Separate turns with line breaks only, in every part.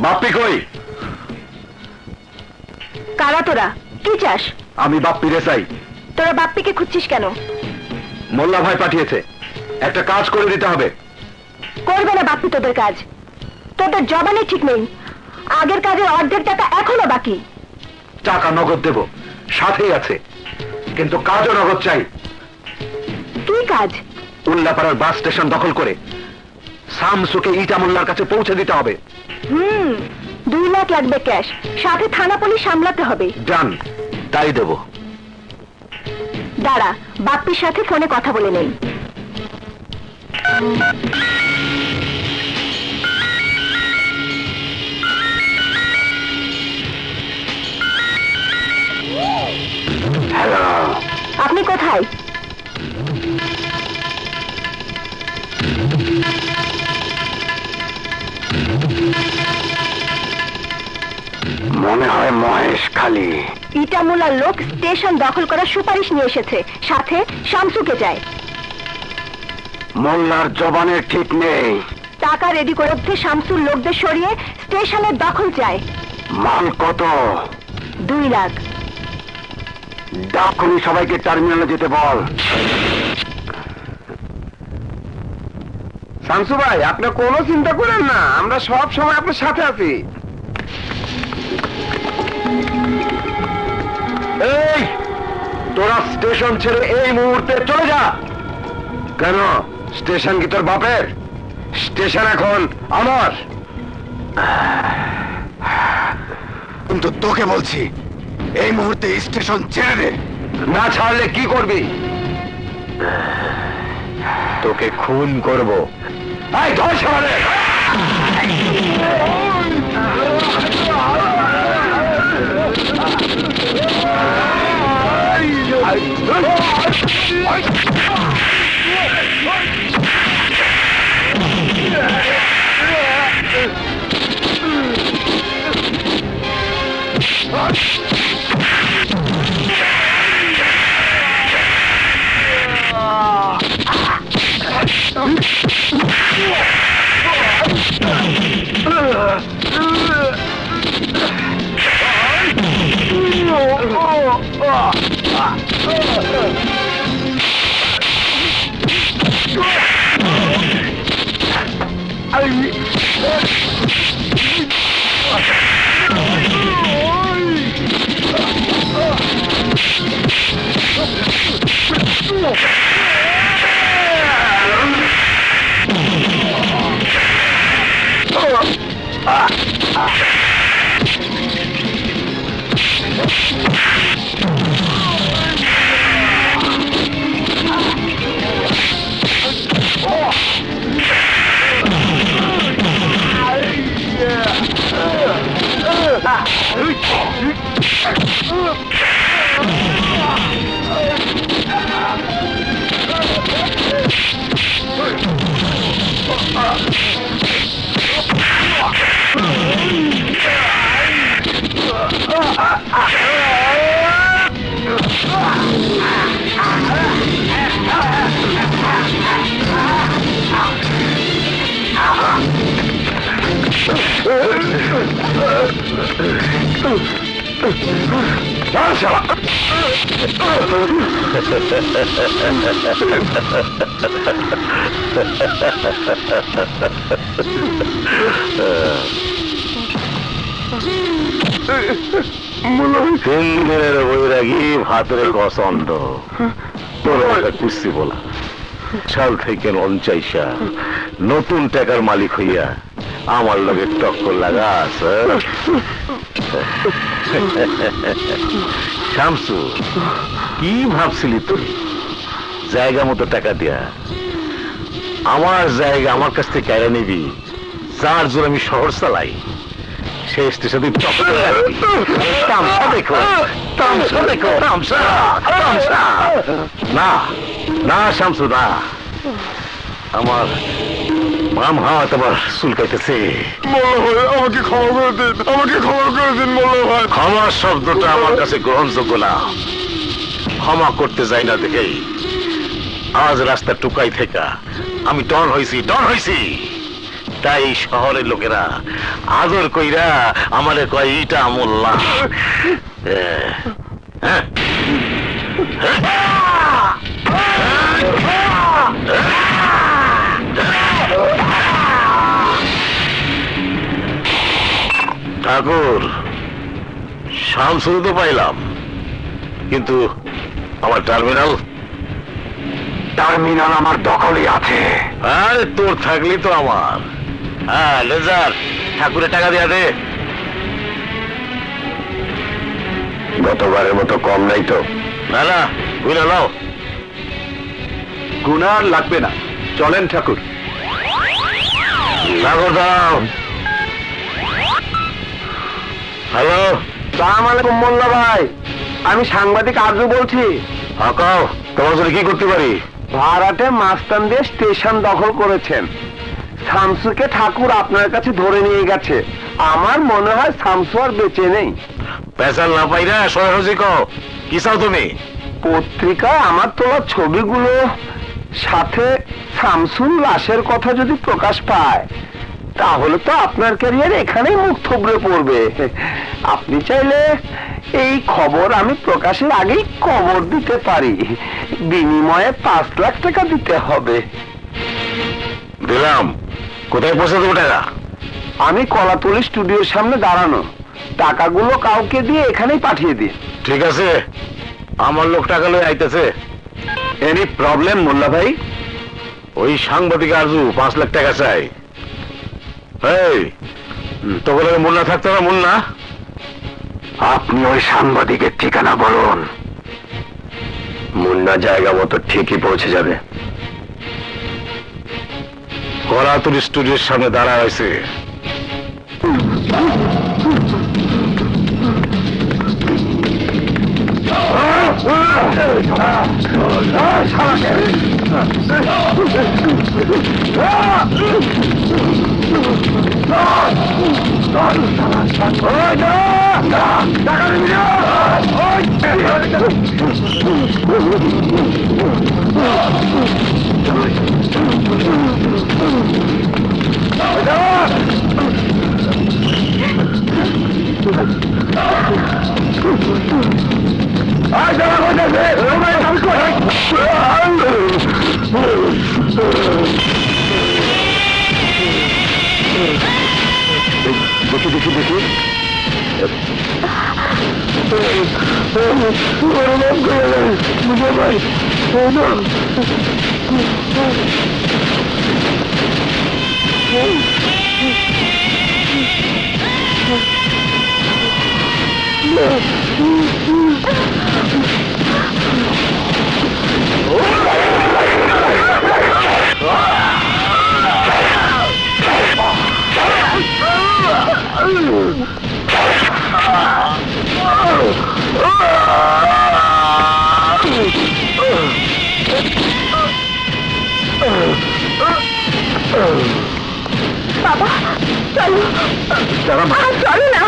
বাপ্পি কই?
কারা তোরা? কি চাস?
আমি বাপ্পি রে চাই।
তোরা বাপ্পিকে খুঁজছিস কেন?
মোল্লা ভাই পাঠিয়েছে, একটা কাজ করে দিতে হবে।
করবে না বাপ্পি তোদের কাজ। তোদের জবানে ঠিক নেই। আগের কাজের অর্ধেক টাকা এখনো বাকি।
টাকা নগদ দেব, সাথেই আছে, কিন্তু কাজও নগদ চাই।
কি কাজ?
উল্লাপাড়ার বাস স্টেশন দখল করে শামসুকে ইটা মোল্লার কাছে পৌঁছে দিতে হবে।
2 লাখ লাগবে ক্যাশ, সাথে থানা পুলিশ সামলাতে হবে।
ডান, তাই দেব।
দাঁড়া, বাপ্পির সাথে ফোনে কথা বলে নেই।
হ্যালো,
আপনি কোথায়?
মনে হয় মহেশ খালি।
ইটামুলার লোক স্টেশন দখল করার সুপারিশ নিয়ে এসেছে, সাথে শামসুকে যায়।
মোল্লার জবানের ঠিক নেই।
টাকা রেডি করে শামসুর লোকদের সরিয়ে স্টেশনের দখল চায়।
মাল কত?
2 লাখ।
ডাকুনি সবাইকে টার্মিনালে যেতে বল। শামসু ভাই, আপনি কোনো চিন্তা করেন না, আমরা সব সময় আপনার সাথে আছি। এই, তোরা স্টেশন ছেড়ে এই মুহূর্তে চলে যা। কেন? স্টেশন কি তোর বাপের? স্টেশন এখন আমার। কিন্তু তোকে বলছি, এই মুহূর্তে স্টেশন ছেড়ে দে। না ছাড়লে কি করবি? তোকে খুন করব। এই ধর সামনে। বৈরাগী ভাতরে কসন্দ তোর কুস্তি বলা সাল থেকে অঞ্চাইসা নতুন টাকার মালিক হইয়া আমার লগে টক্কর লাগাস। শামসু, কি ভাবছিলি তুই জায়গা মতো টাকা দিয়া আমার জায়গা আমার কাছ থেকে কেড়ে নিবি? যার জোর আমি শহর চালাই সেই স্টেশনে তামসা দেখো, তামসা দেখো, তামসা, তামসা। না না শামসু, না, আমার মাম হাত আবার চুলকাইতেছে। আমাকে ক্ষমা করে দিন, আমাকে ক্ষমা করে দিন মোল্লা ভাই। ক্ষমা শব্দটা আমার কাছে গ্রহণযোগ্য না। ক্ষমা করতে যাই না দেখেই আজ রাস্তা টুকাই থেকে আমি ডন হইছি। তাই এই শহরের লোকেরা আদর কইরা আমারে কয় ইটা মোল্লা। হ্যাঁ ঠাকুর, শামসুর তো পাইলাম, কিন্তু আমার টার্মিনাল আমার দখলে আছে। আরে তোর থাকলি তো আমার। হ্যাঁ লেজার, ঠাকুরের টাকা দিয়া দে। গতবারের মতো কম নাই তো? না না, বুঝলে নাও।
গুনার লাগবে না, চলেন ঠাকুর।
ঠাকুর দাও। হ্যালো,
সালাম আলাইকুম মোল্লা ভাই, আমি সাংবাদিক আরজু বলছি।
আকাও, তোমার জন্য কি করতে পারি?
ভাড়াটে মাস্তান দিয়ে স্টেশন দখল করেছেন। শামসুকে ঠাকুর আপনার কাছে ধরে নিয়ে গেছে। আমার মনে হয় শামসু আর বেঁচে নেই।
পেশাল না পাই না, সরাসরি কও কি চাও তুমি?
পত্রিকায় আমার তোলা ছবিগুলো সাথে শামসুর লাশের কথা যদি প্রকাশ পায়, তাহলে তো আপনার ক্যারিয়ার এখানেই মুখ থুবড়ে পড়বে। আপনি চাইলে এই খবর আমি প্রকাশের আগেই কবর দিতে পারি। বিনিময়ে 5 লাখ টাকা দিতে হবে।
দিলাম। কোথায় পৌঁছে দেবো টাকা?
আমি কলাতলি স্টুডিওর সামনে দাঁড়ানো। টাকাগুলো কাউকে দিয়ে এখানেই পাঠিয়ে দিন।
ঠিক আছে, আমার লোক টাকা লয়ে আইতেছে।
এনি প্রবলেম মোল্লা ভাই?
ওই সাংবাদিক আরজু 5 লাখ টাকা চাই। এই তোকে মুন্না থাকতে না? মুন্না,
আপনি ওই সাংবাদিকের ঠিকানা বলুন। মুন্না জায়গা মতো ঠিকই পৌঁছে যাবে।
কলাতুর স্টুডিওর সামনে দাঁড়া হয়েছে। দেখি
বাবা, চলো চলো না,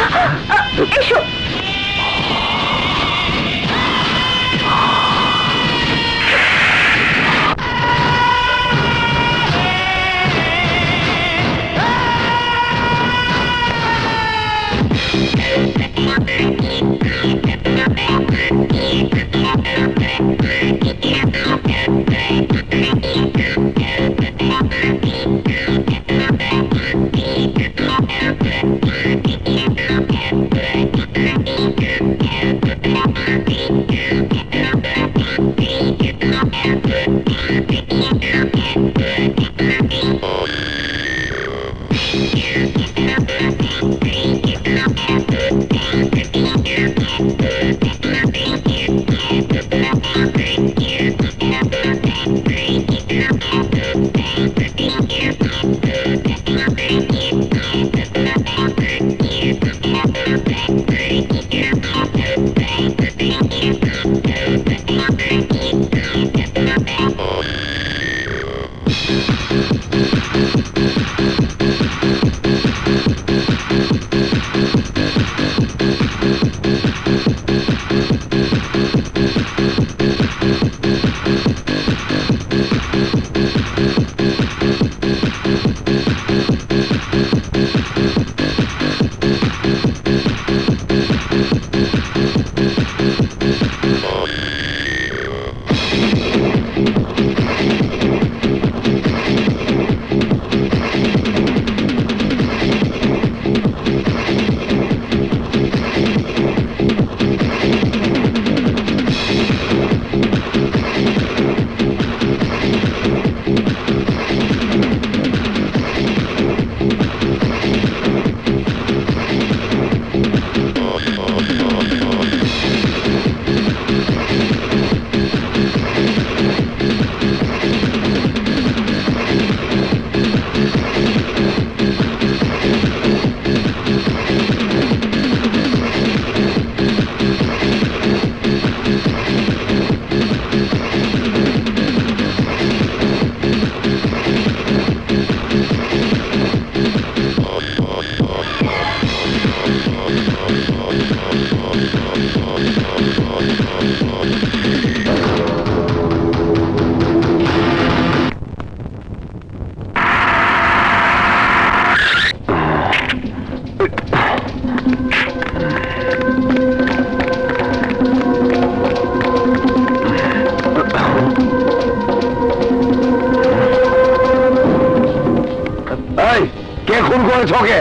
এসো।
করেছ ওকে?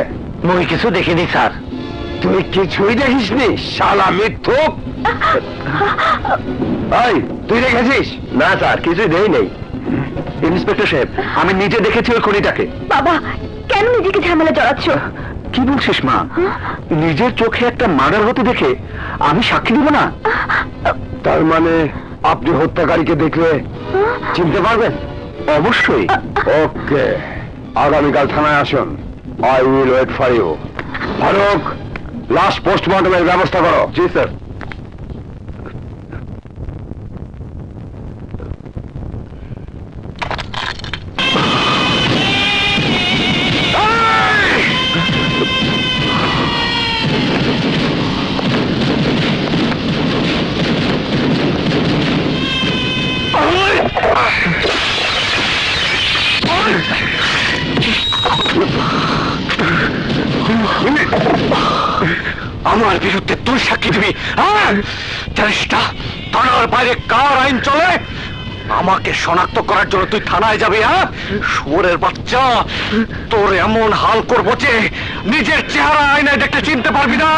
মই কিছু দেখিনি স্যার।
তুই কিছুই দেখিসনি শালা মিথ্যুক? এই তুই দেখেছিস?
না স্যার, কিছুই দেই নেই। ইন্সপেক্টর সাহেব, আমি নিজে দেখেছি ওই খুনিটাকে।
বাবা, কেন নিজেকে ঝামেলা জড়াচ্ছ?
কি বলছিস মা? নিজের চোখে একটা মার্ডার হতে দেখে আমি সাক্ষী দিব না?
তার মানে আপনি হত্যাকারীকে দেখলে চিনতে পারবেন?
অবশ্যই।
ওকে, আগামীকাল থানায় আসুন। I will wait for you. Farooq, লাশ পোস্টমর্টমের ব্যবস্থা করো।
জি স্যার। আমার বিরুদ্ধে তুই সাক্ষী দিবি? জানিস না থানার বাইরে কার আইন চলে? আমাকে শনাক্ত করার জন্য তুই থানায় যাবি? শুয়োরের বাচ্চা, তোর এমন হাল করবো যে নিজের চেহারা আয়নায় দেখতে চিনতে পারবি না।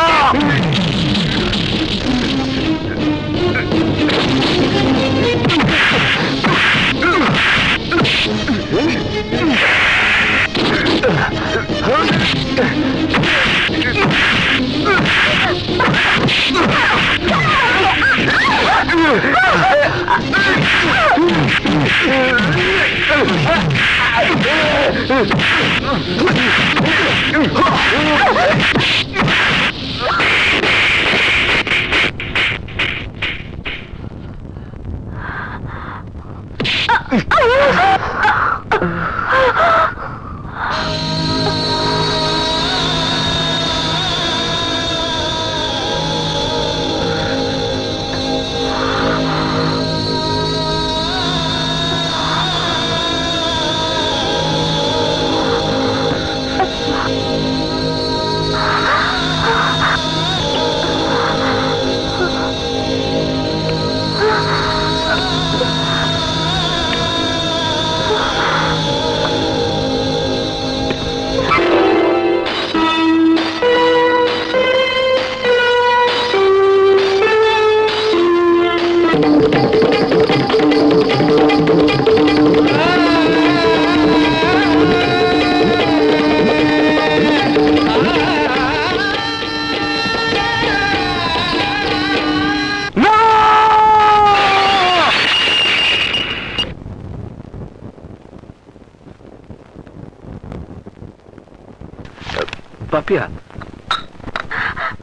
পাপিয়া,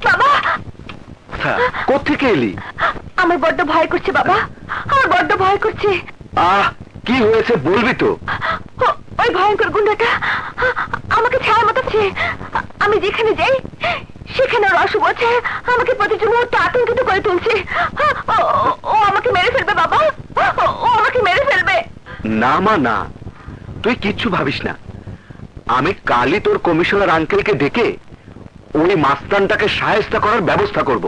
বাবা,
কোত্থেকে এলি?
আমার বড্ড ভয় করছে বাবা, আমার বড্ড ভয় করছে।
কি হয়েছে বলবি তো?
ওই ভয়ঙ্কর গুন্ডাটা আমাকে ছায়া মাতাচ্ছে। আমি যেখানে যাই সেখানে ওর অশুভ ছায়া আমাকে প্রতিটি মুহূর্তে আতঙ্কিত করে তুলছে। ও আমাকে মেরে ফেলবে বাবা, ও আমাকে মেরে ফেলবে।
না মা না, তুই কিচ্ছু ভাবিস না। আমি কালই তোর কমিশনার আঙ্কেলকে ডেকে ওই মাস্তানটাকে সাহায্য করার ব্যবস্থা করব।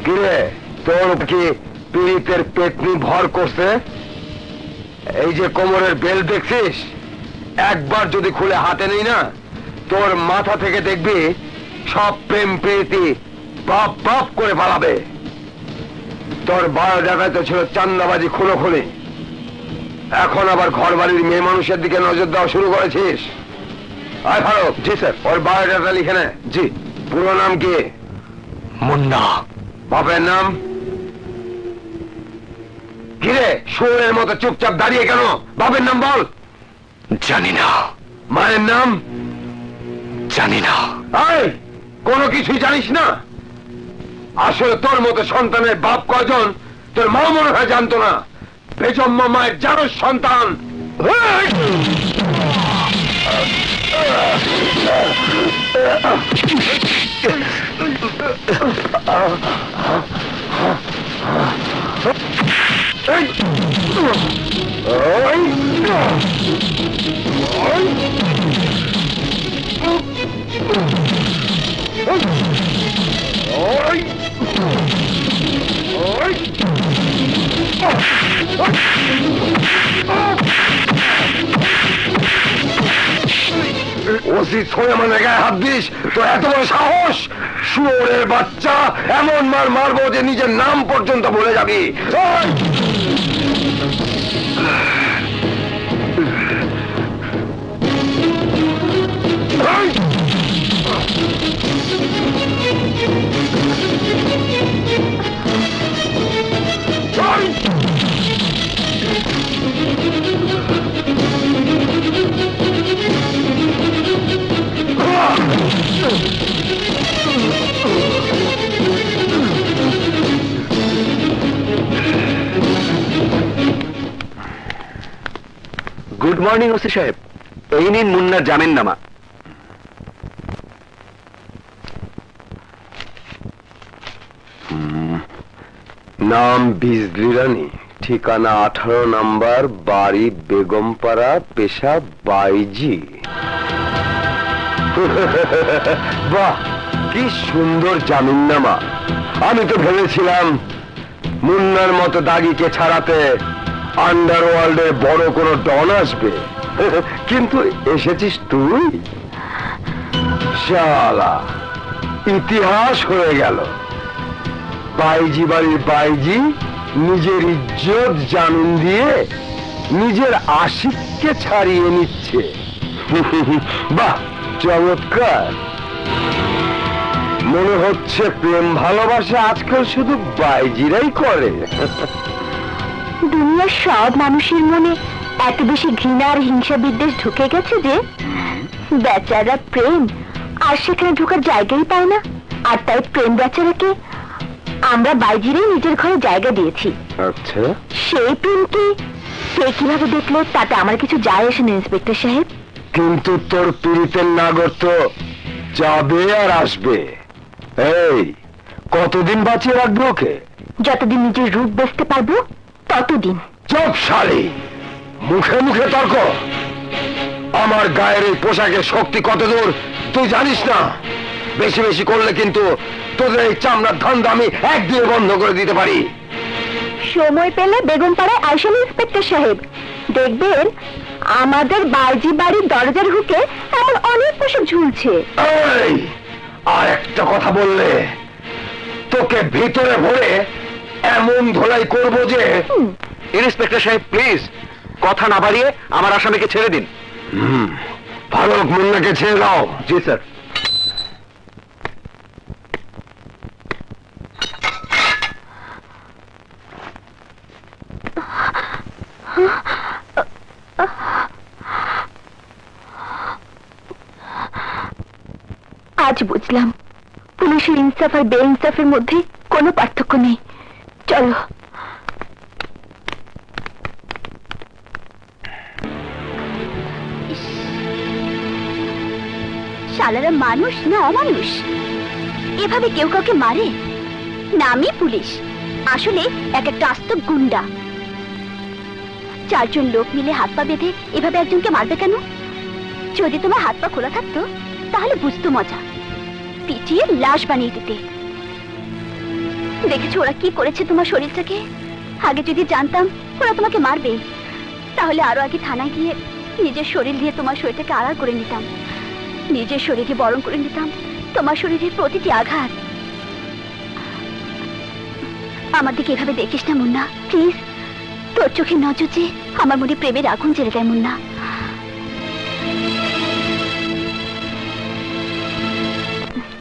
কিরে, তোর কি পীড়িতের পেটনি ভর করছে? এই যে কোমরের বেল দেখছিস, একবার যদি খুলে হাতে নেই না, তোর মাথা থেকে দেখবি সব প্রেম প্রীতি বাপ বাপ করে পালাবে। তোর বায়োডাটায় তো ছিল চান্দাবাজি খুনোখুনি, এখন আবার ঘর বাড়ির মেয়ে মানুষের দিকে নজর দেওয়া শুরু করেছিস। আয় ফারুক।
জি স্যার।
ওর বায়োডাটা লিখে নে।
জি।
পুরো নাম কি?
মুন্না।
বাপের নাম? কিরে, শুয়োরের মতো চুপচাপ দাঁড়িয়ে কেন? বাপের নাম বল।
জানি না।
মায়ের নাম?
জানি না।
আয়, কোনো কিছুই জানিস না? আসলে তোর মতো সন্তানের বাপ কয়জন তোর মা মনে হয় জানতো না। বেজন্ম মায়ের জানোস সন্তান। ওসি সোলেমানের গায়ে হাত দিস, তো এত বড় সাহস? শুয়োরের বাচ্চা, এমন মার মারবো যে নিজের নাম পর্যন্ত ভুলে যাবি।
গুড মর্নিং ওসি সাহেব, এই নিন মুন্নার জামিননামা।
নাম বিজলি রানী, ঠিকানা 18 নম্বর, বাড়ি বেগমপাড়া, পেশা বাইজি। বাহ, কি সুন্দর জামিননামা। আমি তো ভেবেছিলাম মুন্নার মতো দাগিকে ছাড়াতে আন্ডারওয়ার্ল্ডে বড় কোনো ডন আসবে, কিন্তু এসেছিস তুই। শালা, ইতিহাস হয়ে গেল। বাইজি বাড়ির বাইজি নিজের ইজ্জত জামিন দিয়ে নিজের আশিককে ছাড়িয়ে নিচ্ছে। বাহ, চমৎকার। মনে হচ্ছে প্রেম ভালোবাসা আজকাল শুধু বাইজিরাই করে।
দুনিয়ার সব মানুষের মনে এত বেশি ঘৃণা আর হিংসা বিদ্বেষ ঢুকে গেছে যে বেচারা প্রেম আর সেখানে ঢোকার জায়গাই পায় না। আর তাই প্রেম বেচারাকে আমরা বাইজিরাই নিজের ঘরে জায়গা দিয়েছি।
আচ্ছা,
সেই প্রেমকে সে কিভাবে দেখলো তাতে আমার কিছু যায় আসে না ইন্সপেক্টর সাহেব।
কিন্তু তোর পীড়িতের নাগর তো যাবে আর আসবে। এই, কতদিন বাঁচিয়ে রাখবে ওকে?
যতদিন নিজের রূপ বেচতে পারবো ততদিন।
চুপ শালি, মুখে মুখে তর্ক। আমার গায়ের এই পোশাকের শক্তি কত দূর তুই জানিস না? বেশি বেশি করলে কিন্তু তোদের এই চামড়ার ধান্দা আমি একদিনে বন্ধ করে দিতে পারি।
সময় পেলে বেগমপাড়ায় আইসেন ইন্সপেক্টর সাহেব, দেখবেন আমাদের বাইজি বাড়ির দরজার হুকে এমন অনেক পোশাক ঝুলছে।
এই, আর একটা কথা বললে তোকে ভিতরে ভরে এমন ধোলাই করব যে।
ইন্সপেক্টর সাহেব প্লিজ, কথা না বাড়িয়ে আমার আসামিকে ছেড়ে দিন।
ফারুক, মুন্নাকে ছেড়ে দাও।
জি স্যার।
আজ বুঝলাম পুলিশের ইনসাফ আর বেইনসাফের মধ্যে কোনো পার্থক্য নেই। চলো। শালারা মানুষ না অমানুষ? এভাবে কেউ কাউকে মারে? নামই পুলিশ, আসলে এক একটা আস্ত গুন্ডা। 4 জন লোক মিলে হাত পা বেঁধে এভাবে একজনকে মারবে কেন? যদি তোমার হাত পা খোলা থাকতো তাহলে বুঝতো মজা, পিটিয়ে লাশ বানিয়ে দিতে। দেখেছো ওরা কি করেছে তোমার শরীরটাকে? আগে যদি জানতাম ওরা তোমাকে মারবে, তাহলে আরো আগে থানায় গিয়ে নিজের শরীর দিয়ে তোমার শরীরটাকে আড়াল করে নিতাম, নিজের শরীরে বরণ করে নিতাম তোমার শরীরের প্রতিটি আঘাত। আমার দিকে এভাবে দেখিস না মুন্না, প্লিজ। তোর চোখের নজর যে আমার মনে প্রেমের আগুন জ্বেলে দেয় মুন্না।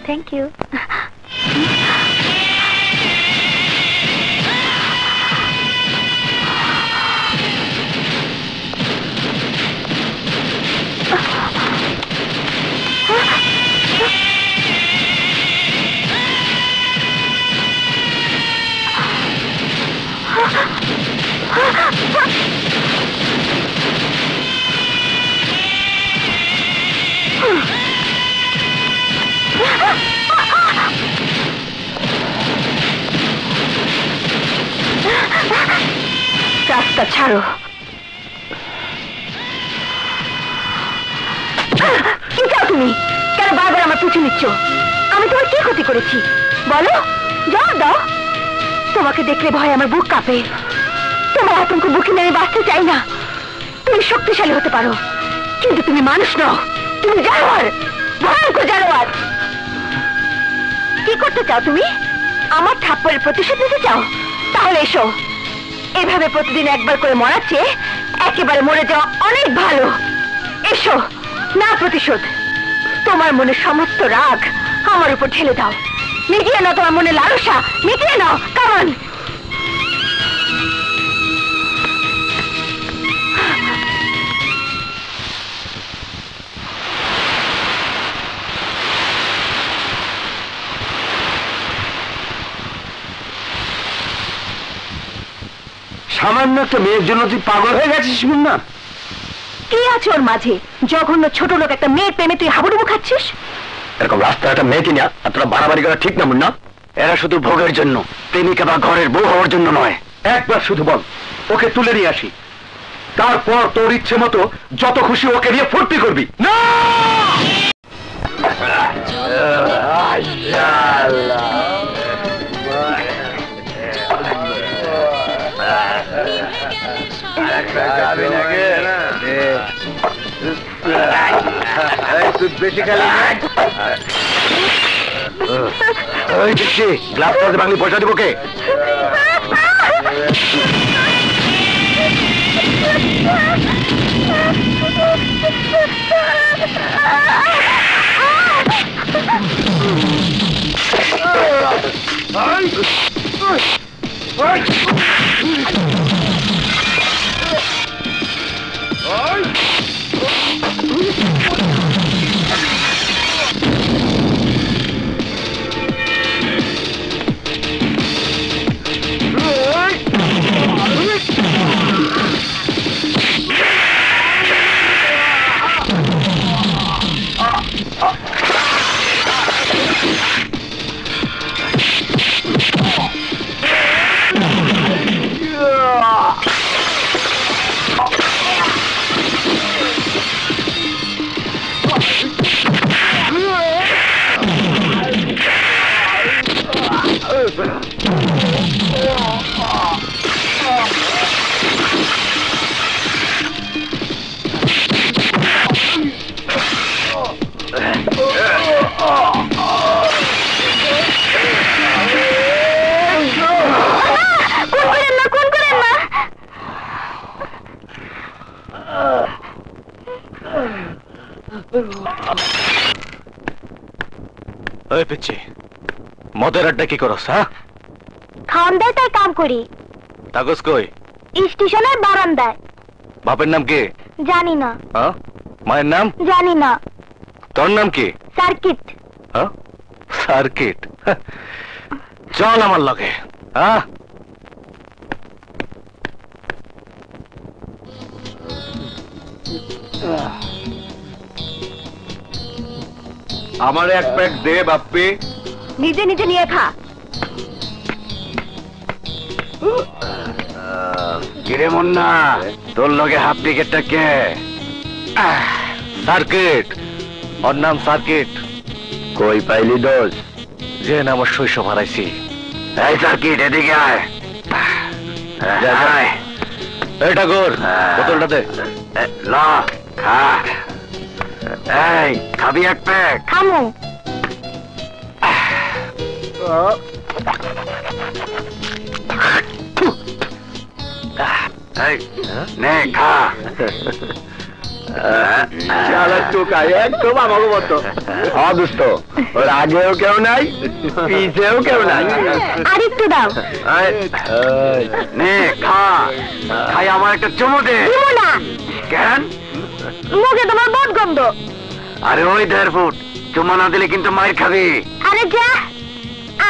Thank you. রাস্তা ছাড়ো। কি চাও তুমি? কেন বারবার আমার পিছু নিচ্ছ? আমি তোমার কি ক্ষতি করেছি বলো? জবাব দাও। তোমাকে দেখলে ভয় আমার বুক কাঁপে। তোমার আতঙ্ক বুকে নিয়ে আমি বাঁচতে চাই না। তুমি শক্তিশালী হতে পারো, কিন্তু তুমি মানুষ নও, তুমি জানোয়ার, ভয়ঙ্কর জানোয়ার। কি করতে চাও তুমি? আমার থাপ্পড়ের প্রতিশোধ নিতে চাও? তাহলে এসো। এভাবে প্রতিদিন একবার করে মরার চেয়ে একেবারে মরে যাওয়া অনেক ভালো। এসো, না প্রতিশোধ, তোমার মনে সমস্ত রাগ আমার উপর ঢেলে দাও। মিটিয়ে নাও তোমার মনে লালসা, মিটিয়ে নাও। কারণ
সামান্য একটা মেয়ের জন্য তুই পাগল হয়ে গেছিস না?
কি আছে ওর মাঝে? জঘন্য ছোট লোক একটা মেয়ের প্রেমে তুই হাবুডুবু খাচ্ছিস?
এরকম রাস্তায় একটা মেয়েকে নিয়ে এতটা বাড়াবাড়ি করা ঠিক না মুন্না। এরা শুধু ভোগের জন্য, প্রেমিকা বা ঘরের বউ হওয়ার জন্য নয়।
একবার শুধু বল, ওকে তুলে নিয়ে আসি, তারপর তোর ইচ্ছে মতো যত খুশি ওকে নিয়ে ফুর্তি করবি। না
বেশি খেলা গ্লাস বাংলি পয়সা দিব কে? মদের আড্ডা কি করস? হ্যাঁ,
খাওয়ান দেয় তাই কাম করি।
কাগজ কই?
স্টেশনের বারান্দায়।
বাপের নাম কি?
জানি না।
হ্যাঁ, মায়ের নাম?
জানি না।
তোর নাম কি?
সার্কিট।
হ্যাঁ, সার্কিট। চল আমার লগে। হ্যাঁ,
আমার এক প্যাক দে বাপ্পি।
নিজে নিজে নিয়ে খা।
কিরে মুন্না, তোর লগে হাফ টিকেটটা কে? সার্কিট, ওর নাম সার্কিট। কই পাইলি দোষ? যে আমার শৈশব হারাইছি। এই সার্কিট, এদিকে আয়। এটা কর, বোতলটা দে। না, খা। এই, খাবি এক প্যাক?
খামু।
নে খা। একদম আমাকে মতো। হ্যাঁ দোস্ত, ওর আগেও কেউ নাই, পিছেও কেউ নাই।
আরেকটু দাও।
নে খা, খাই আমার একটা চুমু দে।
দিব না।
কেন?
মুখে তোমার বদ গন্ধ।
আরে ওই 1.5 ফুট, চুমা না দিলে কিন্তু মায়ের খাবি।
আরে যা,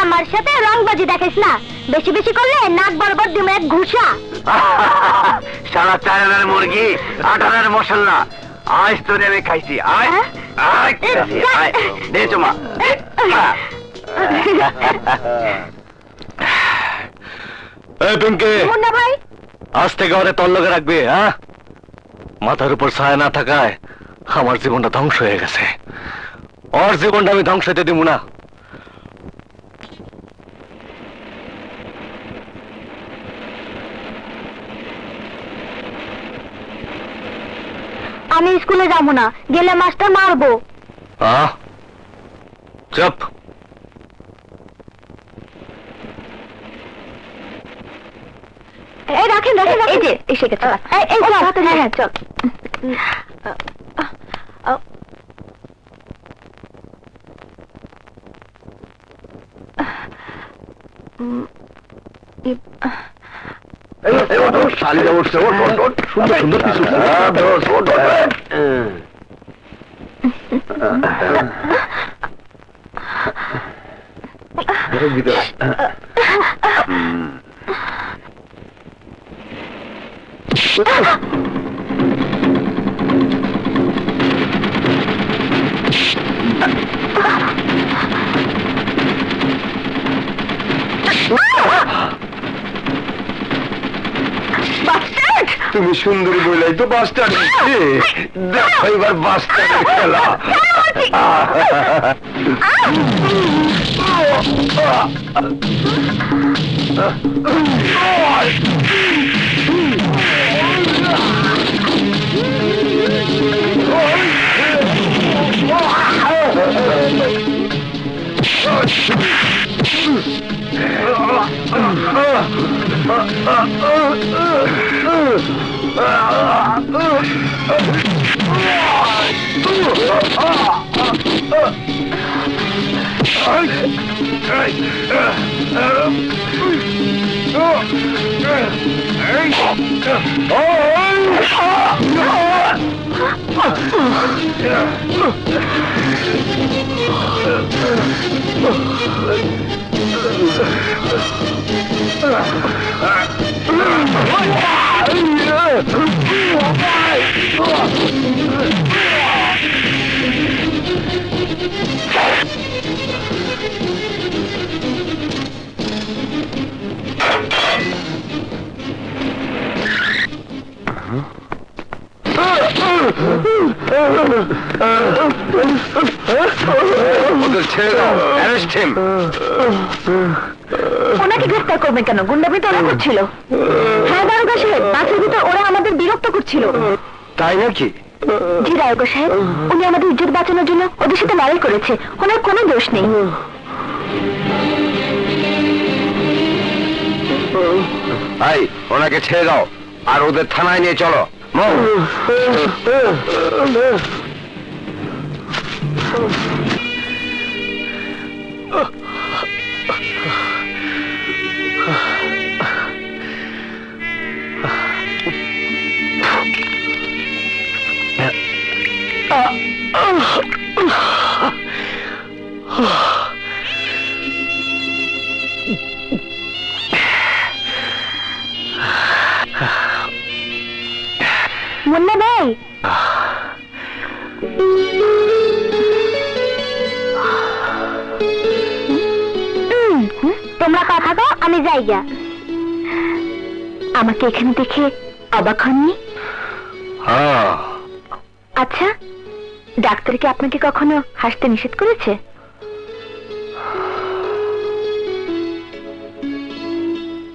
আমার সাথে রংবাজি দেখিস না। বেশি বেশি করলে নাক বরাবর দিমে এক ঘুষা।
সারা 4 আনার মুরগি, 8 আনার মশলা। আজ তোরে আমি খাইছি। আয় আয়, আয় দে চুমা। এই পিঙ্কি,
মুন্না ভাই,
আজ থেকে ওরে তোর লগে রাখবি। হ্যাঁ, মাথার উপর ছায়া না থাকায় আমার জীবনটা ধ্বংস হয়ে গেছে। ওর জীবনটা আমি ধ্বংস হতে দিব না।
আমি স্কুলে যাবো না, গেলে মাস্টার মারবো।
চুপ।
এই রাখেন রাখেন, এই যে এসে গেছে। এই চল, হ্যাঁ হ্যাঁ চল।
শালিরা উঠছে, ওঠ, ওঠ, ওঠ। সুন্দর সুন্দর কিছু। ভিতরে তুমি সুন্দরী বইলাই তো বাসটা দেখো এবার বাসটার খেলা।
ওনাকে গ্রেফতার করবেন কেন? গুন্ডামি তো ওরা করছিল। হ্যাঁ দারোগা সাহেব, বাসের ভিতর ওরা আমাদের বিরক্ত করছিল।
তাই নাকি?
জি দারোগা সাহেব, উনি আমাদের ইজ্জত বাঁচানোর জন্য ওদের সাথে লড়াই করেছে, ওনার কোনো দোষ নেই।
ভাই ওনাকে ছেড়ে দাও আর ওদের থানায় নিয়ে চলো।
মুন্না ভাই, তোমরা কথা কও, আমি যাই গা। আমাকে এখানে দেখে অবাক হননি? আচ্ছা, ডাক্তার কি আপনাকে কখনো হাসতে নিষেধ করেছে?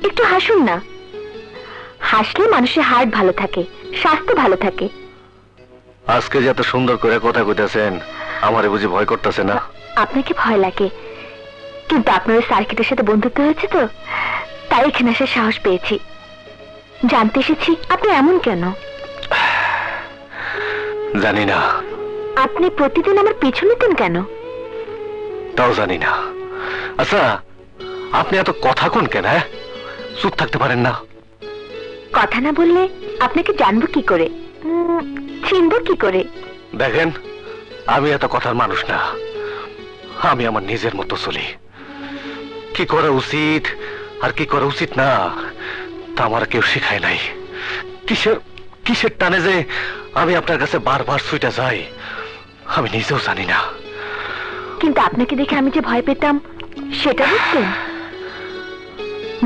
একটু হাসুন না। হাসলে মানুষের হার্ট ভালো থাকে, স্বাস্থ্য ভালো থাকে।
আজকে যে এত সুন্দর করে কথা কইতাছেন, আমারে বুঝি ভয় করতেছে না?
আপনাকে ভয় লাগে, কিন্তু আপনার ওই সার্কিটের সাথে বন্ধুত্ব হয়েছে তো, তাই এখানে আসার সাহস পেয়েছি। জানতে এসেছি আপনি এমন কেন।
জানি না।
আপনি প্রতিদিন আমার পিছু নিতেন কেন?
তাও জানি না। আচ্ছা, আপনি এত কথা কোন কেন? চুপ থাকতে পারেন না?
কথা না বললে আপনাকে জানবো কি করে, চিনবো কি করে?
দেখেন, আমি এত কথার মানুষ না। আমি আমার নিজের মতো চলি। কি করা উচিত আর কি করা উচিত না তা আমার কেউ শেখায় নাই। কিসের কিসের টানে যে আমি আপনার কাছে বারবার ছুটে যাই, আমি নিজেও জানি না।
কিন্তু আপনাকে দেখে আমি যে ভয় পেতাম সেটা বুঝতেন?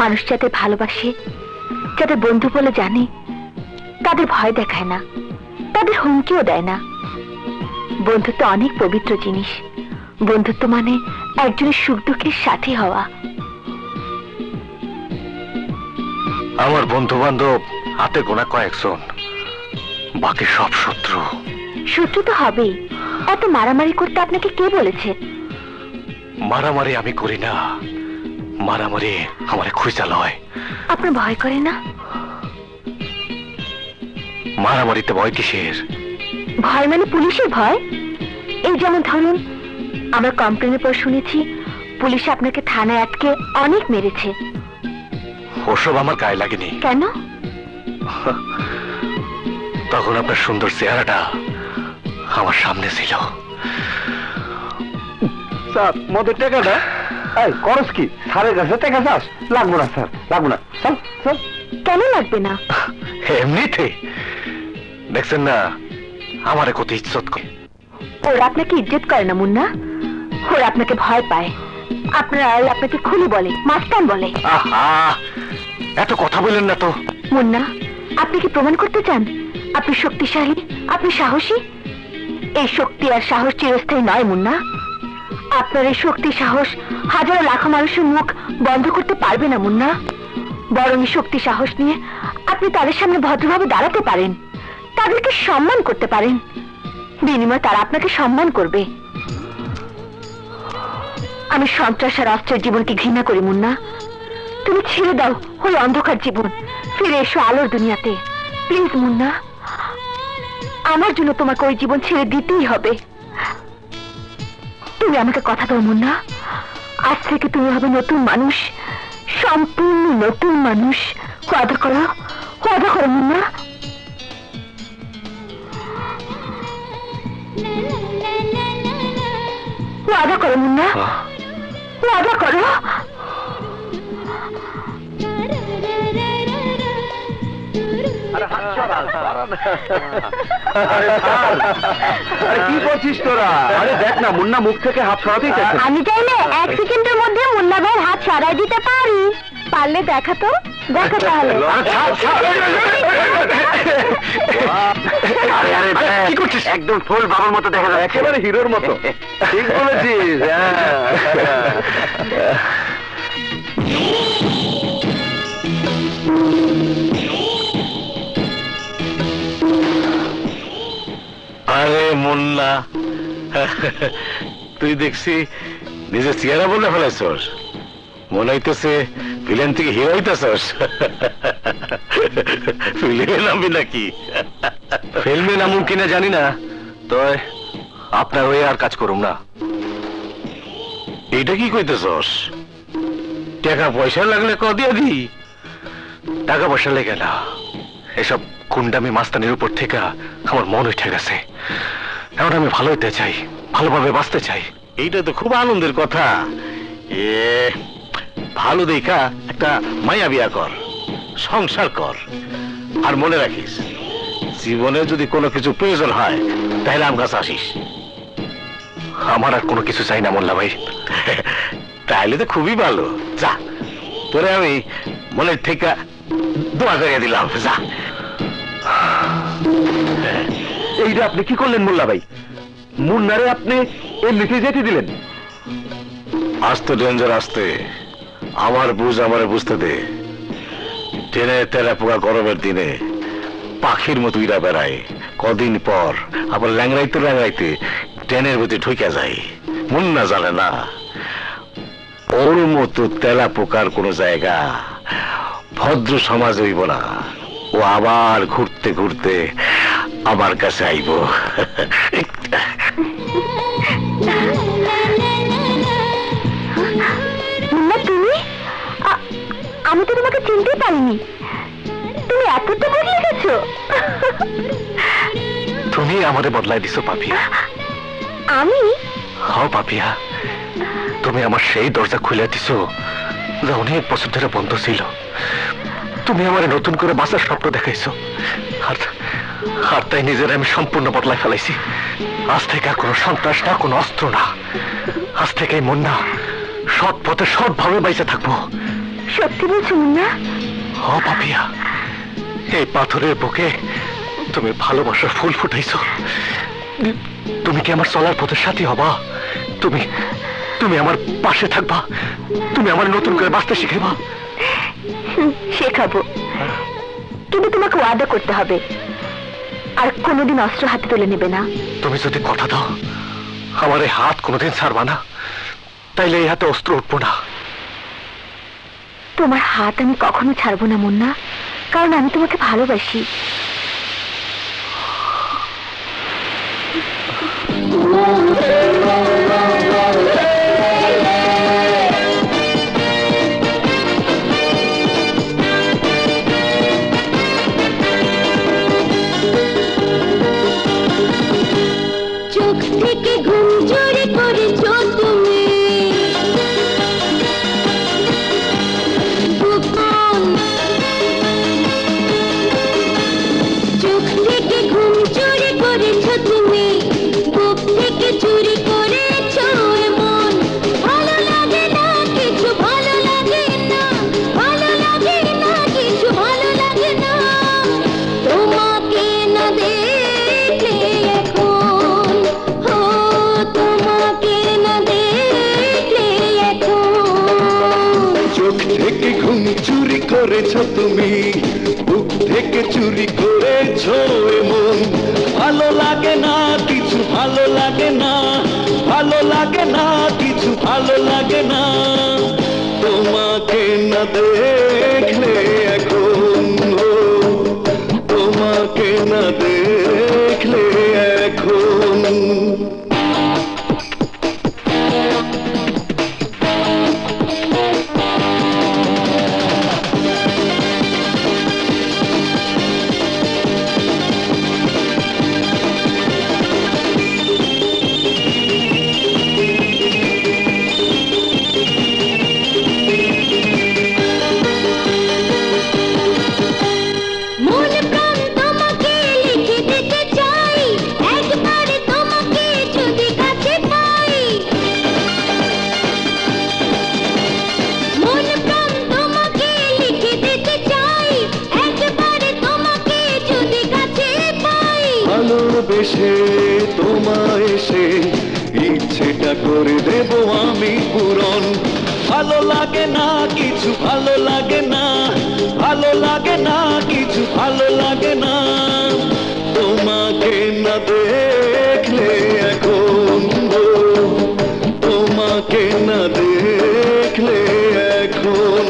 মানুষ যাদের ভালোবাসে, যাদের বন্ধু বলে জানে, তাদের ভয় দেখায় না, তাদের হুমকিও দেয় না। বন্ধুত্ব অনেক পবিত্র জিনিস। বন্ধুত্ব মানে একজনের সুখ দুঃখের সাথী হওয়া।
আমার বন্ধু বান্ধব হাতে গোনা কয়েকজন,
বাকি সব শত্রু।
শত্রু তো হবেই। এত মারামারি করতে আপনাকে কে বলেছে?
মারামারি আমি করি না, মারামারি আমার খুঁজা লয়।
আপনার ভয় করে না?
মারামারিতে ভয় কিসের?
ভয় মানে পুলিশের ভয়। এই যেমন ধরুন, আমার কমপ্লেনের পর শুনেছি পুলিশ আপনাকে থানায় আটকে অনেক মেরেছে।
ওসব আমার গায়ে লাগেনি।
কেন?
তখন আপনার সুন্দর চেহারাটা আমার সামনে ছিল।
স্যার মদের টাকাটা এই করস কি? স্যারের কাছে টাকা চাস? লাগবো না স্যার, লাগবো না। চল চল।
কেন লাগবে না?
এমনিতে দেখছেন না আমারে কত ইজ্জত করে।
ওরা আপনাকে ইজ্জত করে না মুন্না, ওরা আপনাকে ভয় পায়। আপনার আড়ালে আপনাকে খুনি বলে, মাস্তান বলে।
আহা, এত কথা বলেন না তো।
মুন্না, আপনি কি প্রমাণ করতে চান আপনি শক্তিশালী, আপনি সাহসী? এই শক্তি আর সাহস চিরস্থায়ী নয় মুন্না। আপনার এই শক্তি সাহস হাজারো লাখো মানুষের মুখ বন্ধ করতে পারবে না মুন্না। বরং এই শক্তি সাহস নিয়ে আপনি তাদের সামনে ভদ্রভাবে দাঁড়াতে পারেন, তাদেরকে সম্মান করতে পারেন। বিনিময়ে তারা আপনাকে সম্মান করবে। আমি সন্ত্রাস আর অস্ত্রের জীবনকে ঘৃণা করি মুন্না। তুমি ছেড়ে দাও ওই অন্ধকার জীবন, ফিরে এসো আলোর দুনিয়াতে। প্লিজ মুন্না, আমার জন্য তোমাকে ওই জীবন ছেড়ে দিতেই হবে। তুমি আমাকে কথা দাও মুন্না, আজ থেকে তুমি হবে নতুন মানুষ, সম্পূর্ণ নতুন মানুষ। ওয়াদা করো, ওয়াদা করো মুন্না। ওয়াদা করো মুন্না, ওয়াদা করো।
কি করছিস তোরা? আরে দেখ না, মুন্না মুখ থেকে হাত সরাতেই চাইছে।
আমি চাইলে 1 সেকেন্ডের মধ্যে মুন্না ভাইয়ের হাত সরাই দিতে পারি। পারলে দেখাতো, দেখো তাহলে।
কি করছিস? একদম ফুল বাবার মতো দেখা যাচ্ছে, একেবারে হিরোর মতো। ঠিক বলেছিস।
আরে মুন্না, তুই দেখছি নিজের চেহারা বলে ফেলাইছস। মনে হইতেছে ভিলেন থেকে হিরো হইতেছস। ফিল্মে নামবি নাকি?
ফিল্মে নামুম কিনা জানি না, তো আপনার হয়ে আর কাজ করুম না।
এইটা কি কইতেছস? টাকা পয়সা লাগলে কদিয়া দি।
টাকা পয়সা লেগে না, এসব গুন্ডামি মাস্তানির উপর থেকে আমার মন উঠে গেছে। এখন আমি ভালো হইতে চাই, ভালোভাবে বাঁচতে চাই।
এইটা তো খুব আনন্দের কথা। ভালো দেখা একটা মায়া বিয়া কর, সংসার কর। আর মনে রাখিস, জীবনে যদি কোনো কিছু প্রয়োজন হয় তাহলে আমার কাছে আসিস।
আমার আর কোনো কিছু চাই না মোল্লা ভাই।
তাহলে তো খুবই ভালো। যা, তোরে আমি মনের থেকে দোয়া করে দিলাম। যা।
এইটা আপনি কি করলেন মোল্লা ভাই? মুন্নারে আপনি এমনিতে যেতে দিলেন?
আসতে ডেঞ্জার, আসতে। আমার বুঝ আমারে বুঝতে দে। ট্রেনে তেলা পোকা গরমের দিনে পাখির মতো উড়া বেড়ায়, কদিন পর আবার ল্যাংড়াইতে ল্যাংড়াইতে ট্রেনের মধ্যে ঢুকে যায়। মুন্না জানে না ওর মতো তেলা পোকার কোন জায়গা ভদ্র সমাজ হইব না। ও আবার ঘুরতে ঘুরতে আমার কাছে আইব।
মুন্না, তুমি? আমি তো তোমাকে চিনতে পারিনি। তুমি এতটা বদলে গেছো।
তুমি আমারে বদলাই দিছো পাপিয়া।
আমি?
হ্যাঁ পাপিয়া, তুমি আমার সেই দরজা খুলে দিছো যা অনেক বছর ধরে বন্ধ ছিল। তুমি আমার নতুন করে বাঁচার স্বপ্ন দেখাইছো, আর তাই নিজের আমি সম্পূর্ণ বদলাই ফেলাইছি। আজ থেকে আর কোনো সন্ত্রাস না, কোনো অস্ত্র না। আজ থেকে মন না, সৎ পথে সৎভাবে বাইচে থাকবো।
সত্যি বলছো মুন্না?
হ পাপিয়া, এই পাথরের বুকে তুমি ভালোবাসার ফুল ফুটাইছো। তুমি কি আমার চলার পথের সাথী হবা? তুমি তুমি আমার পাশে থাকবা? তুমি আমার নতুন করে বাঁচতে শিখাইবা?
শেখাবো, কিন্তু তোমাকে ওয়াদা করতে হবে আর কোনোদিন অস্ত্র হাতে তুলে নেবে না।
তুমি যদি কথা দাও আমার এই হাত কোনোদিন ছাড়বা না, তাইলে এই হাতে অস্ত্র উঠবো না।
তোমার হাত আমি কখনো ছাড়বো না মুন্না, কারণ আমি তোমাকে ভালোবাসি।
চোখ থেকে ঘুম চুরি করেছো তুমি, চোখ থেকে ঘুম চুরি করেছো তুমি, বুক থেকে চুরি করেছো মন। ভালো লাগে না কিছু, ভালো লাগে না, ভালো লাগে না কিছু, ভালো লাগে না তোমাকে না দেখলে এখন, ও তোমাকে না দেখলে এখন।
চোখ থেকে ঘুম চুরি করেছো তুমি, বুক থেকে চুরি করেছো এমন। ভালো লাগে না কিছু, ভালো লাগে না, ভালো লাগে না কিছু, ভালো লাগে না তোমাকে না দেখলে এখন, ও তোমাকে না দেখলে এখন।
মন প্রাণ তোমাকে লিখে দিতে চাই, একবার তোমাকে যদি কাছে পাই। মন প্রাণ তোমাকে লিখে দিতে চাই, একবার তোমাকে যদি কাছে পাই।
ভালোবেসে তোমায় এসে ইচ্ছেটা করে দেব আমি পূরণ। ভালো লাগে না কিছু, ভালো লাগে না, ভালো লাগে না কিছু, ভালো লাগে না তোমাকে না দেখলে এখন, ও তোমাকে না দেখলে এখন।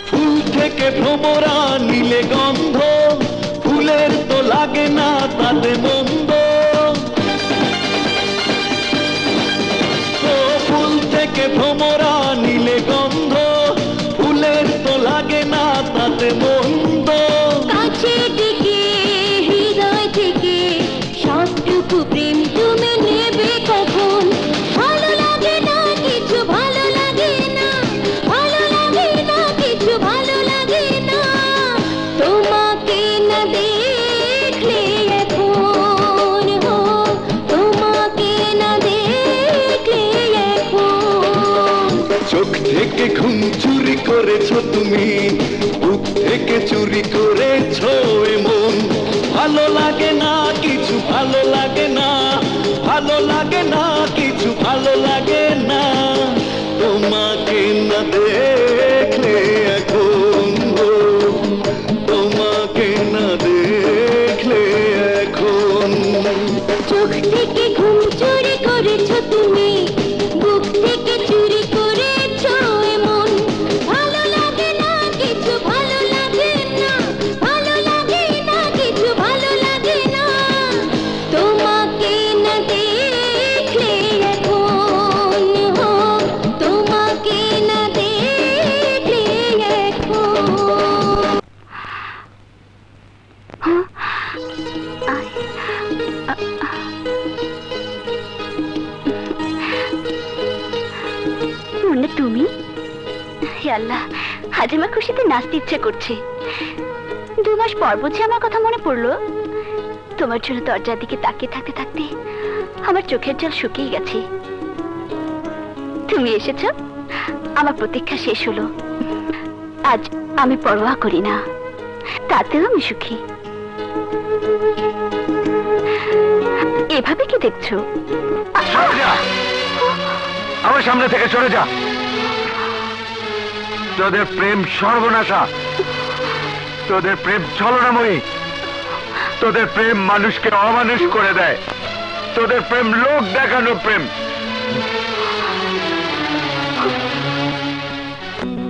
ফুল থেকে ভ্রমরা নীলে গন্ধ, ফুলের তো লাগে না তাতে মন্দ। ও ফুল থেকে ভ্রমরা নীলে গন্ধ, ফুলের তো লাগে না তাতে মন্দ।
কাছে ডেকে হৃদয় থেকে সবটুকু প্রেম তুমি নেবে কখন। ভালো লাগে না কিছু, ভালো লাগে না, ভালো লাগে না কিছু, ভালো লাগে না তোমাকে না দেখলে এখন, ও তোমাকে না দেখলে এখন।
চোখ থেকে ঘুম চুরি করেছো তুমি, বুক থেকে চুরি করেছো এমন। ভালো লাগে না কিছু, ভালো লাগে না, ভালো লাগে না কিছু, ভালো লাগে না তোমাকে না দেখলে এখন, ও তোমাকে না দেখলে এখন।
চোখ থেকে ঘুম চুরি করেছো তুমি, বুক থেকে চুরি করেছো এমন। ভালো লাগে না কিছু, ভালো লাগে না, ভালো লাগে না কিছু, ভালো লাগে না তোমাকে না দেখলে এখন, ও তোমাকে না দেখলে এখন।
মুন্না তুমি? হে আল্লাহ, আজ আমার খুশিতে নাচতে ইচ্ছে করছে। 2 মাস পর বুঝি আমার কথা মনে পড়লো? তোমার জন্য দরজার দিকে তাকিয়ে থাকতে থাকতে আমার চোখের জল শুকিয়ে গেছে। তুমি এসেছো, আমার প্রতীক্ষা শেষ হলো। আজ আমি পরোয়া করি না, তাতেও আমি সুখী। এভাবে কি দেখছো?
আমার সামনে থেকে সরে যা। তোদের প্রেম সর্বনাশা, তোদের প্রেম ছলনাময়ী, তোদের প্রেম মানুষকে অমানুষ করে দেয়, তোদের প্রেম লোক দেখানো প্রেম।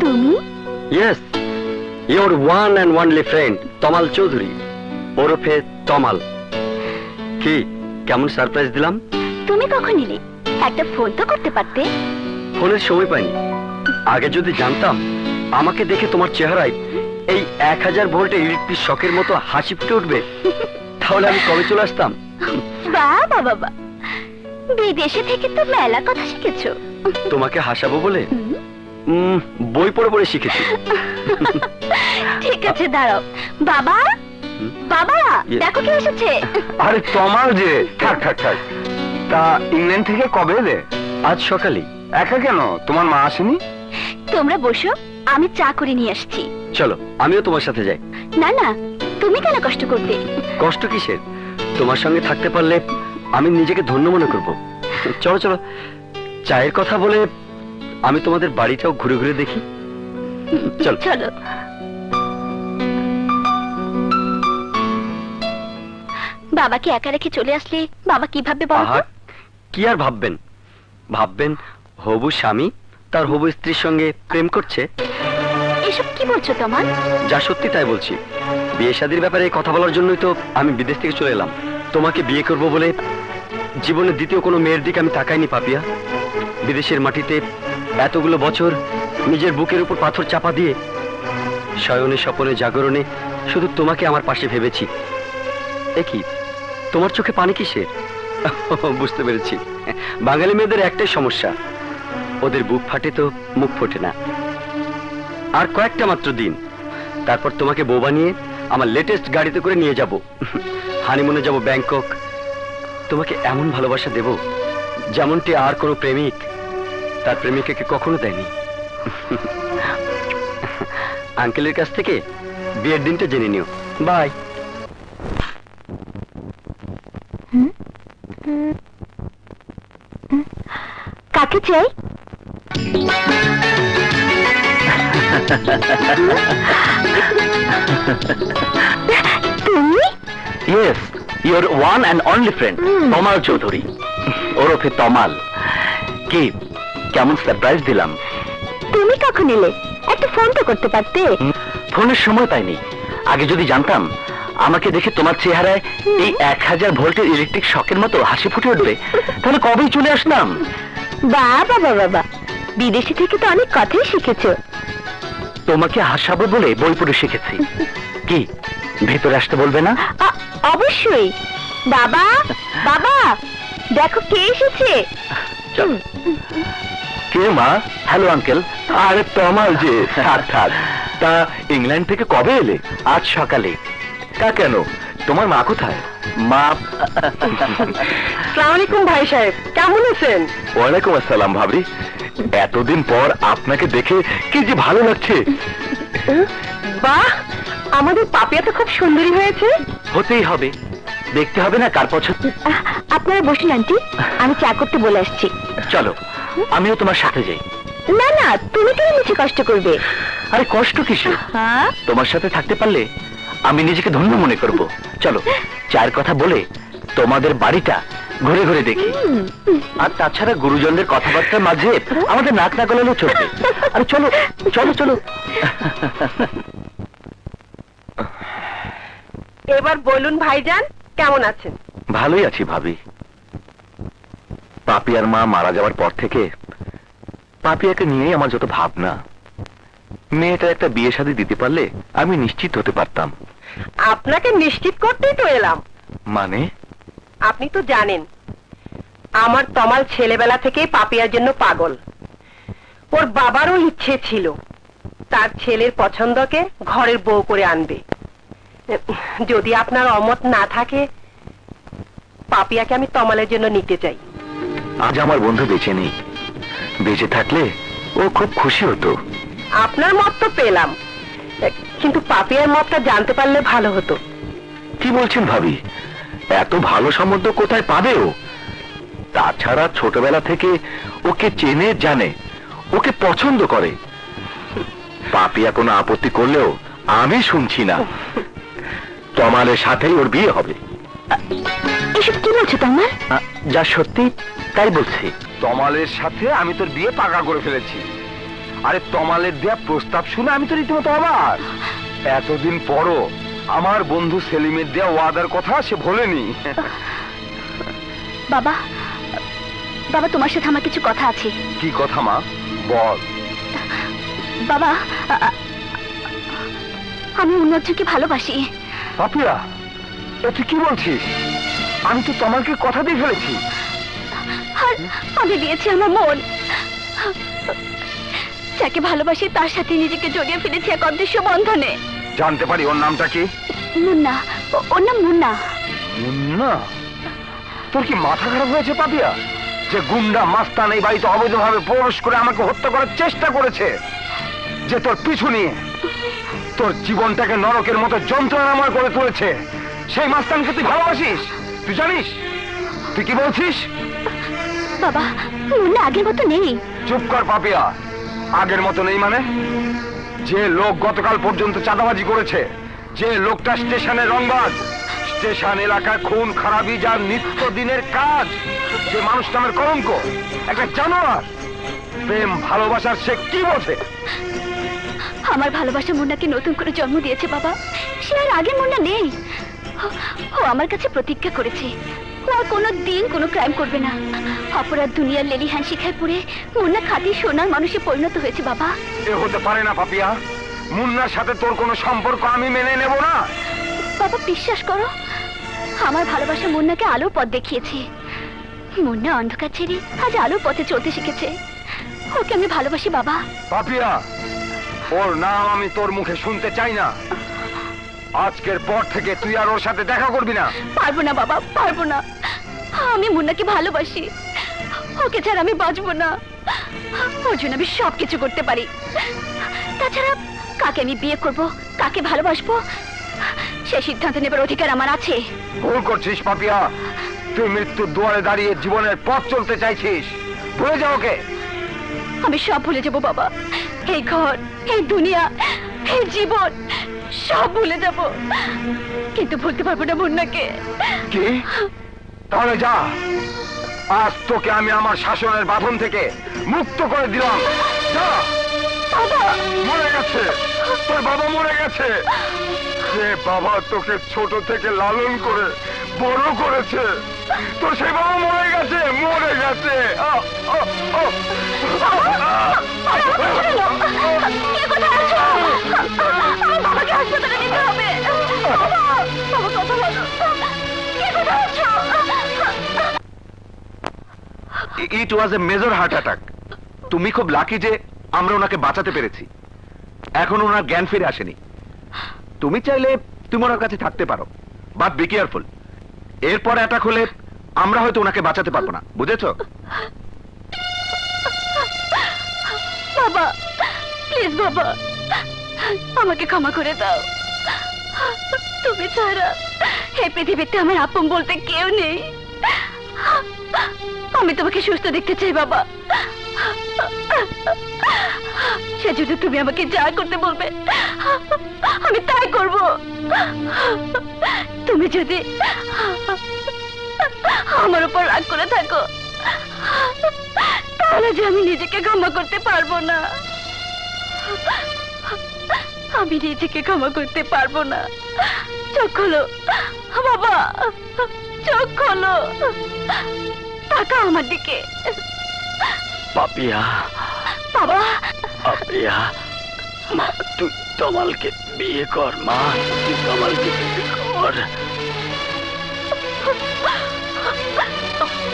তুমি?
Yes, your one and only friend Tamal Chowdhury, ওরফে তমাল। কি কেমন সারপ্রাইজ দিলাম?
তুমি কখন এলে? একটা ফোন তো করতে পারতে।
ফোনের সময় পাইনি। আগে যদি জানতাম আমাকে দেখে তোমার চেহারায় এই 1000 ভোল্টের ইলেকট্রিক শকের মতো হাসি ফুটে উঠবে, তাহলে আমি কবে চলে আসতাম।
বাবা বাবা, বিদেশে থেকে তো মেলা কথা শিখেছো।
তোমাকে হাসাবো বলে বই পড়ে পড়ে শিখেছি।
ঠিক আছে, দাঁড়াও। বাবা বাবা, দেখো কে এসেছে।
আরে তমাল যে। থাক থাক থাক। তা ইংল্যান্ড থেকে কবে এলে? আজ সকালে। একা কেন? তোমার মা আসেনি?
তোমরা বসো, আমি চা করে নিয়ে আসছি।
চলো আমিও তোমার সাথে যাই।
না না, তুমি কেন কষ্ট করতে?
কষ্ট কিসের? তোমার সঙ্গে থাকতে পারলে আমি নিজেকে ধন্য মনে করব। চলো চলো, চায়ের কথা বলে আমি তোমাদের বাড়িটাও ঘুরে ঘুরে দেখি। চলো
চলো। বাবাকে একা রেখে চলে আসলে বাবা কি ভাববে বলো তো?
কি আর ভাববেন? ভাববেন হবু স্বামী তার হবু স্ত্রীর সঙ্গে প্রেম করছে।
এসব কি বলছো তোমার?
যা সত্যি তাই বলছি। বিয়ে শাদীর ব্যাপারে কথা বলার জন্যই তো আমি বিদেশ থেকে চলে এলাম। তোমাকে বিয়ে করব বলে জীবনে দ্বিতীয় কোনো মেয়ের দিকে আমি তাকাইনি পাপিয়া। বিদেশের মাটিতে এতগুলো বছর নিজের বুকের উপর পাথর চাপা দিয়ে শয়নে স্বপনে জাগরণে শুধু তোমাকে আমার পাশে ভেবেছি। এ কি, তোমার চোখে পানি কিসের? বুঝতে পেরেছি, বাঙালি মেয়েদের একটাই সমস্যা, ওদের বুক ফাটে তো মুখ ফোটে না। আর কয়েকটা মাত্র দিন, তারপর তোমাকে বউ বানিয়ে আমার লেটেস্ট গাড়িতে করে নিয়ে যাব, হানিমুনে যাব ব্যাংকক। তোমাকে এমন ভালোবাসা দেব যেমনটি আর কোনো প্রেমিক তার প্রেমিকাকে কখনো দেয়নি। আঙ্কেলের কাছ থেকে বিয়ের দিনটা জেনে নিও। বাই।
কাকে চাই? তুমি?
Yes, your one and only friend Tamal Chowdhury, ওরফে তমাল। কি কেমন সারপ্রাইজ দিলাম?
তুমি কখন এলে? একটা ফোন তো করতে পারতে।
ফোনের সময় পাইনি। আগে যদি জানতাম আমাকে দেখে তোমার চেহারায় এই 1000 ভোল্টের ইলেকট্রিক শকের মতো হাসি ফুটে উঠবে, তাহলে কবেই চলে আসলাম।
বাবা বাবা, বিদেশি থেকে তো অনেক কথাই শিখেছো।
তোমাকে হাসাবো বলে বই পড়ে শিখেছি। কি ভেতরে আসতে বলবে না?
অবশ্যই। বাবা বাবা, দেখো কে এসেছে।
চল। কে মা? Hello uncle. আরে তমাল যে। থাক থাক। তা ইংল্যান্ড থেকে কবে এলে? আজ সকালে। তা কেন, তোমার মা কোথায়? মা।
আসসালামু আলাইকুম ভাই সাহেব, কেমন আছেন?
ওয়ালাইকুম আসসালাম ভাবি। এতদিন পর আপনাকে দেখে কি যে ভালো লাগছে।
বাহ, আমাদের পাপিয়া তো খুব সুন্দরী হয়েছে।
হতেই হবে, দেখতে হবে না কার পছন্দ।
আপনারা বসুন আন্টি, আমি চা করতে বলে আসছি।
চলো আমিও তোমার সাথে যাই।
না না, তুমি কেন নিচে কষ্ট করবে?
আরে কষ্ট কিসে?
হ্যাঁ,
তোমার সাথে থাকতে পারলে আমি নিজেকে ধন্য মনে করব। চলো চায়ের কথা বলে তোমাদের বাড়িটা ঘুরে ঘুরে দেখি। আর তাছাড়া গুরুজনদের কথাবার্তার মাঝে আমাদের নাক না গলালেও চলবে। আরে চলো চলো চলো।
এবার বলুন ভাইজান, কেমন আছেন?
ভালোই আছি ভাবি। পাপিয়ার মা মারা যাওয়ার পর থেকে পাপিয়াকে নিয়েই আমার যত ভাবনা। মেয়েটা একটা বিয়ে শাদী দিতে পারলে আমি নিশ্চিত হতে পারতাম।
আপনাকে নিশ্চিত করতেই তো এলাম।
মানে?
আপনি তো জানেন আমার তমাল ছেলেবেলা থেকেই পাপিয়ার জন্য পাগল। ওর বাবারও ইচ্ছে ছিল তার ছেলের পছন্দকে ঘরের বউ করে আনবে। যদি আপনার অমত না থাকে পাপিয়াকে আমি তমালের জন্য নিতে চাই।
আজ আমার বন্ধু বেঁচে নেই, বেঁচে থাকলে ও খুব খুশি হতো।
আপনার মত তো পেলাম, কিন্তু পাপিয়ার মতটা জানতে পারলে ভালো হতো।
কি বলছেন ভাবি? এত ভালো সম্বন্ধ কোথায় পাবে ও? তাছাড়া ছোটবেলা থেকে ওকে চেনে, জানে, ওকে পছন্দ করে। পাপিয়া কোনো আপত্তি করলেও আমি শুনছি না। তমালের সাথেই ওর বিয়ে হবে।
এসব কি বলছো তমাল?
যা সত্যি তাই বলছি।
তমালের সাথে আমি তোর বিয়ে পাকা করে ফেলেছি। আরে তমালের দেয়া প্রস্তাব শুনে আমি তো রীতিমতো অবাক। এতদিন পরও আমার বন্ধু সেলিমের দেয়া ওয়াদার কথা সে ভোলেনি।
বাবা, বাবা তোমার সাথে আমার কিছু কথা আছে।
কি কথা মা, বল।
বাবা, আমি অন্যজনকে ভালোবাসি।
পাপিয়া, এ তুই কি বলছিস? আমি তো তমালকে কথা দিয়ে ফেলেছি।
আর আমি দিয়েছি আমার মন। যাকে ভালোবাসি তার সাথে নিজেকে জড়িয়ে ফেলেছি এক অদৃশ্য বন্ধনে।
জানতে পারি ওর নামটা কি?
মুন্না। ওর নাম মুন্না।
মুন্না? তোর কি মাথা খারাপ হয়েছে পাপিয়া? যে গুন্ডা মাস্তান এই বাড়িতে অবৈধভাবে প্রবেশ করে আমাকে হত্যা করার চেষ্টা করেছে, যে তোর পিছু নিয়ে তোর জীবনটাকে নরকের মতো যন্ত্রণাময় করে তুলেছে, সেই মাস্তানকে তুই ভালোবাসিস? তুই জানিস? তুই কি বলছিস?
বাবা, মুন্না আগের মতো নেই।
চুপ কর পাপিয়া। আগের মতো নেই মানে? যে লোক গতকাল পর্যন্ত চাঁদাবাজি করেছে, যে লোকটা স্টেশনের রংবাজ, স্টেশন এলাকায় খুন খারাপি যার নিত্যদিনের কাজ, যে মানুষ নামের কলঙ্ক, একটা জানোয়ার, প্রেম ভালোবাসার সে কি বোঝে?
আমার ভালোবাসা মুন্নাকে নতুন করে জন্ম দিয়েছে বাবা। সে আর আগের মুন্না নেই। ও আমার কাছে প্রতিজ্ঞা করেছে ও আর কোনো দিন কোনো ক্রাইম করবে না। অপরাধ দুনিয়ার লেলিহান শিখায় পড়ে মুন্না খাঁটি সোনার মানুষে পরিণত হয়েছে বাবা।
এ হতে পারে না পাপিয়া। মুন্নার সাথে তোর কোনো সম্পর্ক আমি মেনে নেব না।
বাবা বিশ্বাস করো, আমার ভালোবাসা মুন্নাকে আলোর পথ দেখিয়েছে। মুন্না অন্ধকার ছেড়ে আজ আলোর পথে চলতে শিখেছে। ওকে আমি ভালোবাসি বাবা।
পাপিয়া, ওর নাম আমি তোর মুখে শুনতে চাই না। আজকের পর থেকে তুই আর ওর সাথে দেখা করবি না।
পারবো না বাবা, পারবো না। আমি মুন্নাকে ভালোবাসি, ওকে ছাড়া আমি বাঁচবো না। ওর জন্য আমি সবকিছু করতে পারি। তাছাড়া কাকে আমি বিয়ে করব, কাকে ভালোবাসবো, সে সিদ্ধান্ত নেবার অধিকার আমার আছে।
ভুল করছিস পাপিয়া। তুই মৃত্যুর দুয়ারে দাঁড়িয়ে জীবনের পথ চলতে চাইছিস। ভুলে যাও ওকে।
আমি সব ভুলে যাব বাবা। এই ঘর, এই দুনিয়া, এই জীবন সব ভুলে যাব, কিন্তু ভুলতে পারবো না মুন্নাকে।
কি? তাহলে যা, আজ তোকে আমি আমার শাসনের বাঁধন থেকে মুক্ত করে দিলাম। যা।
বাবা
মরে গেছে, তোর বাবা মরে গেছে। যে বাবা তোকে ছোট থেকে লালন করে বড় করেছে, তোর সেই বাবা মরে গেছে, মরে গেছে।
বাবাকে হাসপাতালে নিতে হবে। বাবা কথা বলো,
ইট ওয়াজ এ মেজর হার্ট অ্যাটাক। তুমি খুব লাকি যে আমরা ওনাকে বাঁচাতে পেরেছি। এখন ওনার জ্ঞান ফিরে আসেনি। তুমি চাইলে তুমি ওনার কাছে থাকতে পারো, বাট বি কেয়ারফুল। এরপর অ্যাটাক হলে আমরা হয়তো ওনাকে বাঁচাতে পারবো না, বুঝেছো?
বাবা প্লিজ, বাবা আমাকে ক্ষমা করে দাও। তুমি ছাড়া এই পৃথিবীতে আমার আপন বলতে কেউ নেই। আমি তোমাকে সুস্থ দেখতে চাই বাবা। সেজন্য তুমি আমাকে যা করতে বলবে আমি তাই করব। তুমি যদি আমার উপর রাগ করে থাকো তাহলে যে আমি নিজেকে ক্ষমা করতে পারবো না। আমি নিজেকে ক্ষমা করতে পারবো না। চোখ খোলো বাবা, চোখ খোলো, তাকাও আমার দিকে।
পাপিয়া,
বাবা
পাপিয়া, মা তুই তমালকে বিয়ে কর। মা তুই তমালকে বিয়ে কর।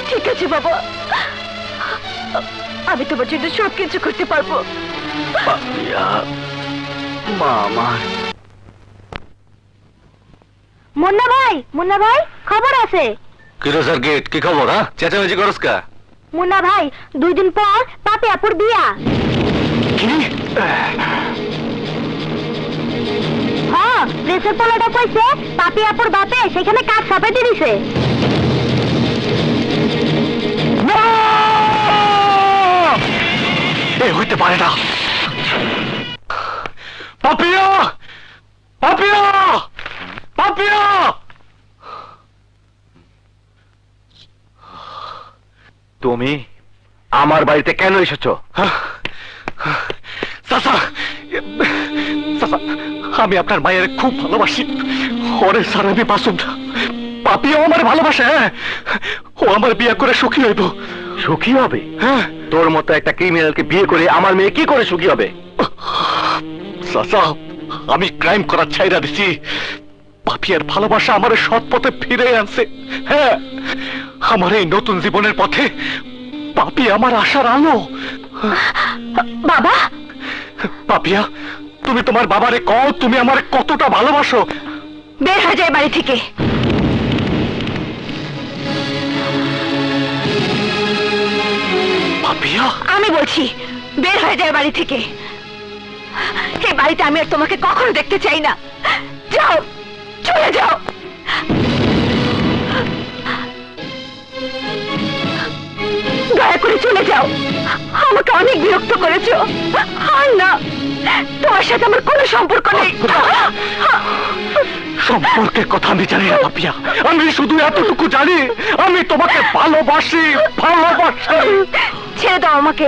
ঠিক আছে বাবা, আমি তোমার জন্য সবকিছু করতে পারবো।
পাপিয়া, মা আমার।
মুন্না ভাই, মুন্না ভাই খবর আছে।
কিরোজার গেট কি খবর? হ্যাঁ, চেঁচামেচি করস কা?
মুন্না ভাই 2 দিন পর পাপে আপুর বিয়া।
কি?
হ্যাঁ, প্রেসের পোলাটা কইছে পাপি আপুর বাপে সেখানে কাজ ছাপাইতে দিছে।
এ হইতে পারে না। পাপিয়া, পাপিয়া, পাপিয়া!
তুমি আমার বাড়িতে কেন এসেছো?
চাচা, চাচা, আমি আপনার মায়ের খুব ভালোবাসি। ওরে স্যার আমি বাসুম না। পাপিও আমার ভালোবাসে। হ্যাঁ, ও আমার বিয়ে করে সুখী হইব।
সুখী হবে?
হ্যাঁ।
তোর মতো একটা ক্রিমিনালকে বিয়ে করে আমার মেয়ে কি করে সুখী হবে?
চাচা, আমি ক্রাইম করার ছাইরা দিছি। পাপিয়ার ভালোবাসা আমার সৎ পথে ফিরে আনছে। হ্যাঁ, আমার এই নতুন জীবনের পথে পাপি আমার আশার আলো।
বাবা,
পাপিয়া, তুমি তোমার বাবারে কও তুমি আমার কতটা ভালোবাসো।
বের হয়ে যায় বাড়ি থেকে।
পাপিয়া,
আমি বলছি বের হয়ে যায় বাড়ি থেকে। এই বাড়িতে আমি আর তোমাকে কখনো দেখতে চাই না। যাও, চলে যাও। দয়া করে চলে যাও। আমাকে অনেক বিরক্ত করেছো। আর না, তোমার সাথে আমার কোনো সম্পর্ক নেই।
সম্পর্কের কথা আমি জানি না পাপিয়া, আমি শুধু এতটুকু জানি আমি তোমাকে ভালোবাসি, ভালোবাসি।
ছেড়ে দাও আমাকে।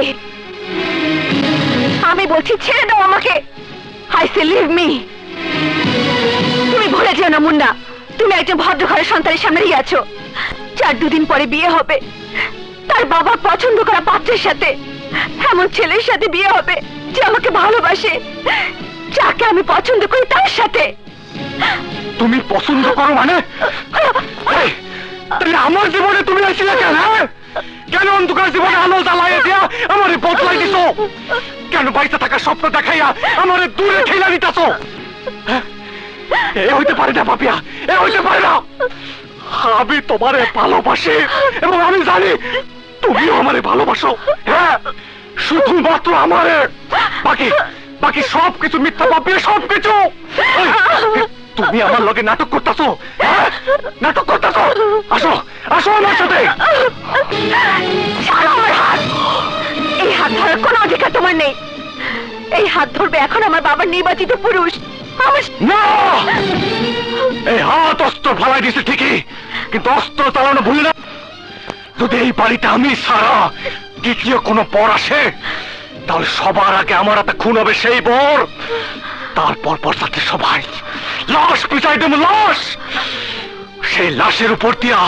আমি বলছি ছেড়ে দাও আমাকে। I say leave me. তুমি ভুলে যেও না মুন্না, তুমি একজন ভদ্র ঘরের সন্তানের সামনে দিয়ে আছো, যার 2 দিন পরে বিয়ে হবে। তার বাবা পছন্দ করা পাত্রের সাথে, এমন ছেলের সাথে বিয়ে হবে যে আমাকে ভালোবাসে, যাকে আমি পছন্দ করি তার সাথে।
তুমি পছন্দ করো মানে? এই, তাহলে আমার জীবনে তুমি আসলে কেন? হ্যাঁ? কেন অন্ধকার জীবনে আলো জ্বালাইয়া দিয়া আমারে বদলাই দিছো? কেন বাইসা থাকার স্বপ্ন দেখাইয়া আমারে দূরে ঠেলা দিতেছো? এ হইতে পারে না পাপিয়া, এ হইতে পারে না। আমি তোমারে ভালোবাসি এবং আমি জানি তুমিও আমারে ভালোবাসো। হ্যাঁ, শুধুমাত্র আমারে। বাকি বাকি সবকিছু মিথ্যা পাপিয়া, সবকিছু। তুমি আমার লগে নাটক করতেছো। নাটক করতেছো। আসো, আসো আমার সাথে।
ছাড়ো আমার হাত। এই হাত ধরার কোনো অধিকার তোমার নেই। এই হাত ধরবে এখন আমার বাবার নির্বাচিত পুরুষ। আমার
না, এই হাত অস্ত্র ফালাই দিছে ঠিকই, কিন্তু অস্ত্র চালানো ভুল না। যদি এই বাড়িতে আমি ছাড়া দ্বিতীয় কোনো পর আসে, তাহলে সবার আগে আমার হাতে খুন হবে সেই বর। তারপর পর সবাই লাশ পিছাই দেব, লাশ। সেই লাশের উপর দিয়া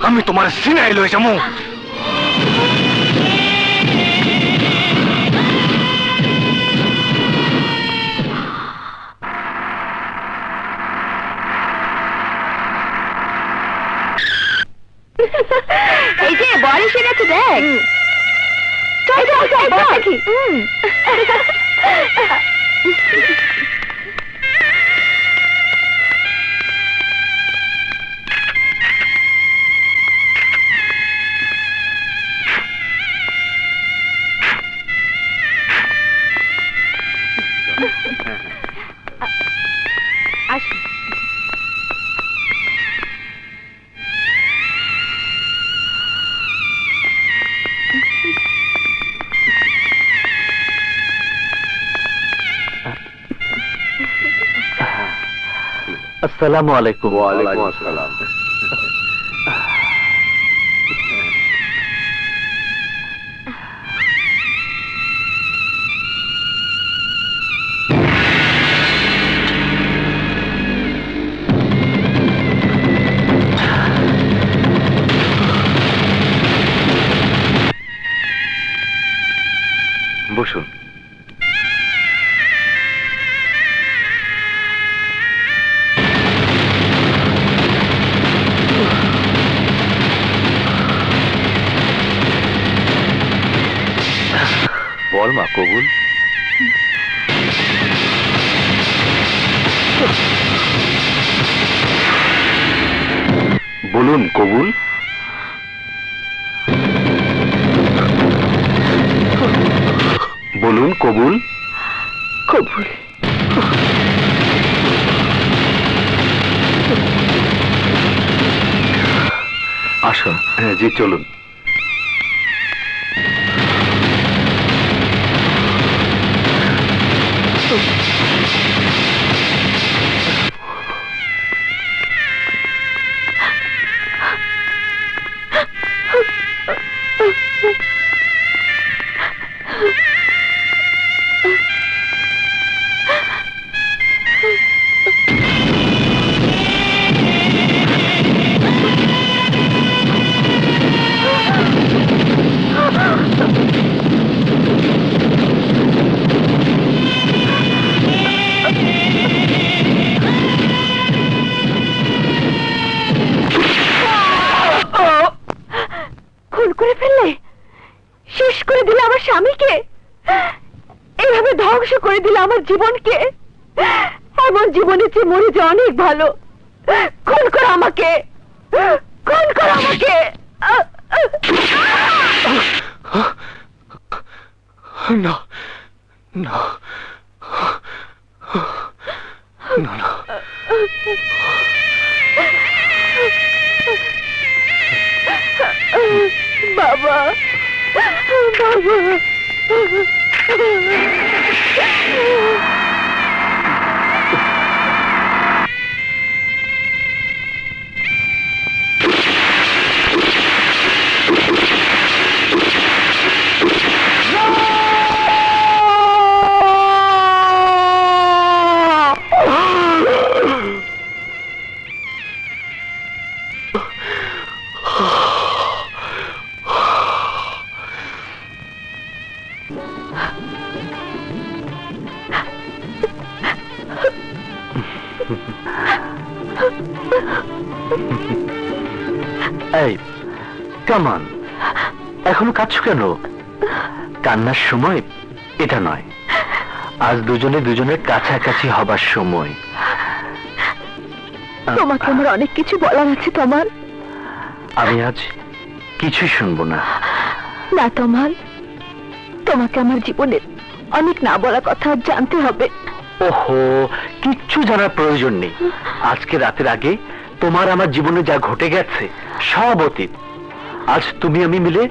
আমি তোমার সিনাই লয়ে যাবো।
এই যে বর এসে গেছে, দেখ। দেখি। আসুন।
আসসালামু আলাইকুম।
ওয়ালাইকুম আসসালাম।
বসুন। বল মা, কবুল। বলুন কবুল। বলুন কবুল।
কবুল।
আসুন। হ্যাঁ জি চলুন।
খুন করে ফেললে, শেষ করে দিলে আমার স্বামীকে, এইভাবে ধ্বংস করে দিলে আমার জীবনকে। এমন জীবনের চেয়ে মরে যে অনেক ভালো। খুন করো আমাকে, খুন করো আমাকে।
না না না না,
বাবা, বাবা।
এই কামান, এখনো কাঁদছো কেন? কান্নার সময় এটা নয়, আজ দুজনে দুজনের কাছাকাছি হবার সময়।
তোমাকে আমার অনেক কিছু বলার আছে তোমার।
আমি আজ কিছুই শুনবো না।
না তোমার, তোমাকে আমার জীবনের অনেক না বলা কথা জানতে হবে।
ওহো, কিচ্ছু জানার প্রয়োজন নেই। আজকে রাতের আগে তোমার আমার জীবনে যা ঘটে গেছে সব অতীত। আজ তুমি আমি মিলে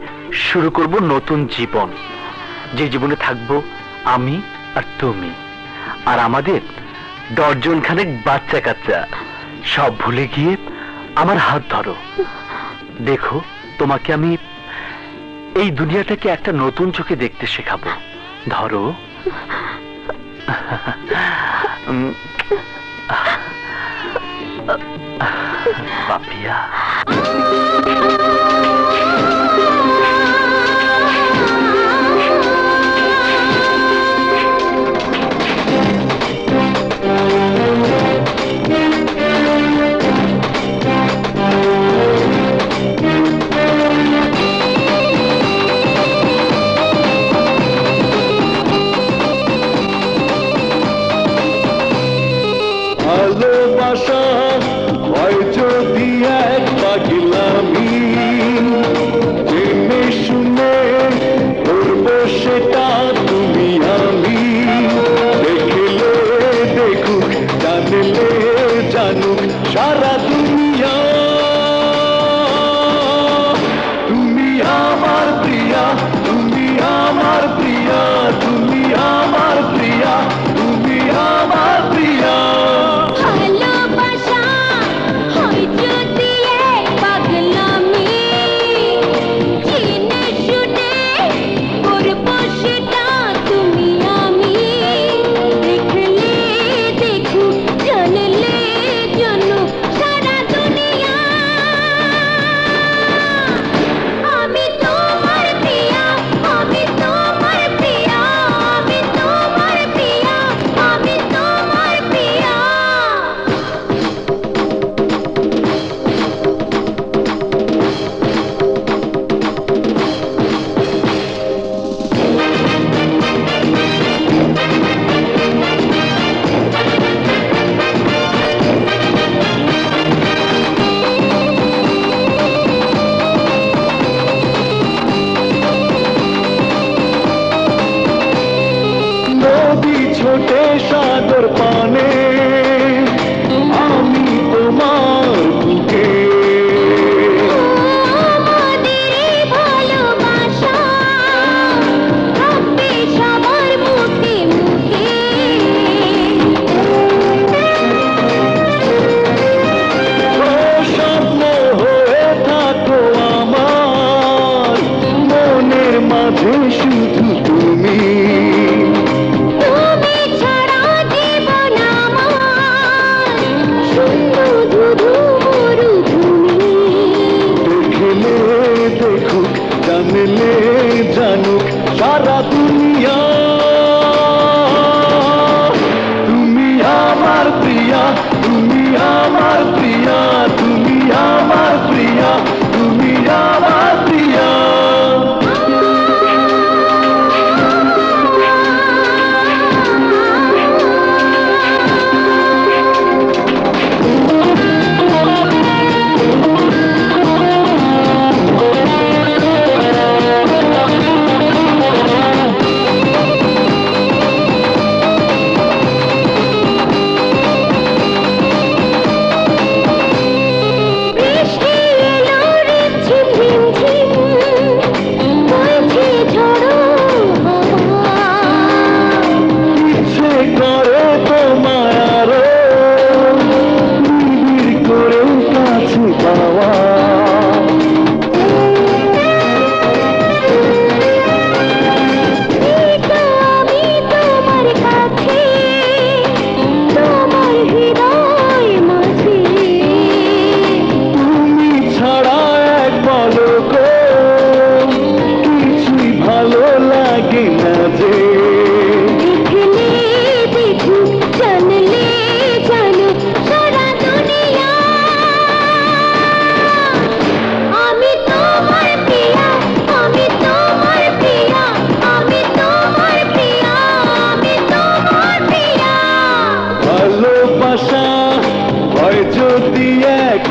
শুরু করব নতুন জীবন, যে জীবনে থাকবো আমি আর তুমি, আর আমাদের দশজন খানেক বাচ্চা কাচ্চা। সব ভুলে গিয়ে আমার হাত ধরো। দেখো, তোমাকে আমি এই দুনিয়াটাকে একটা নতুন চোখে দেখতে শেখাবো। ধরো। পাপিয়া।
ভালোবাসা হয় যদি এক পাগলামি, জেনে শুনে করবো সেটা তুমি আমি। দেখলে দেখুক, জানলে জানুক সারা দুনিয়া, তুমি আমার প্রিয়া, তুমি আমার প্রিয়া, তুমি আমার প্রিয়া, তুমি আমার প্রিয়া।
ভালোবাসা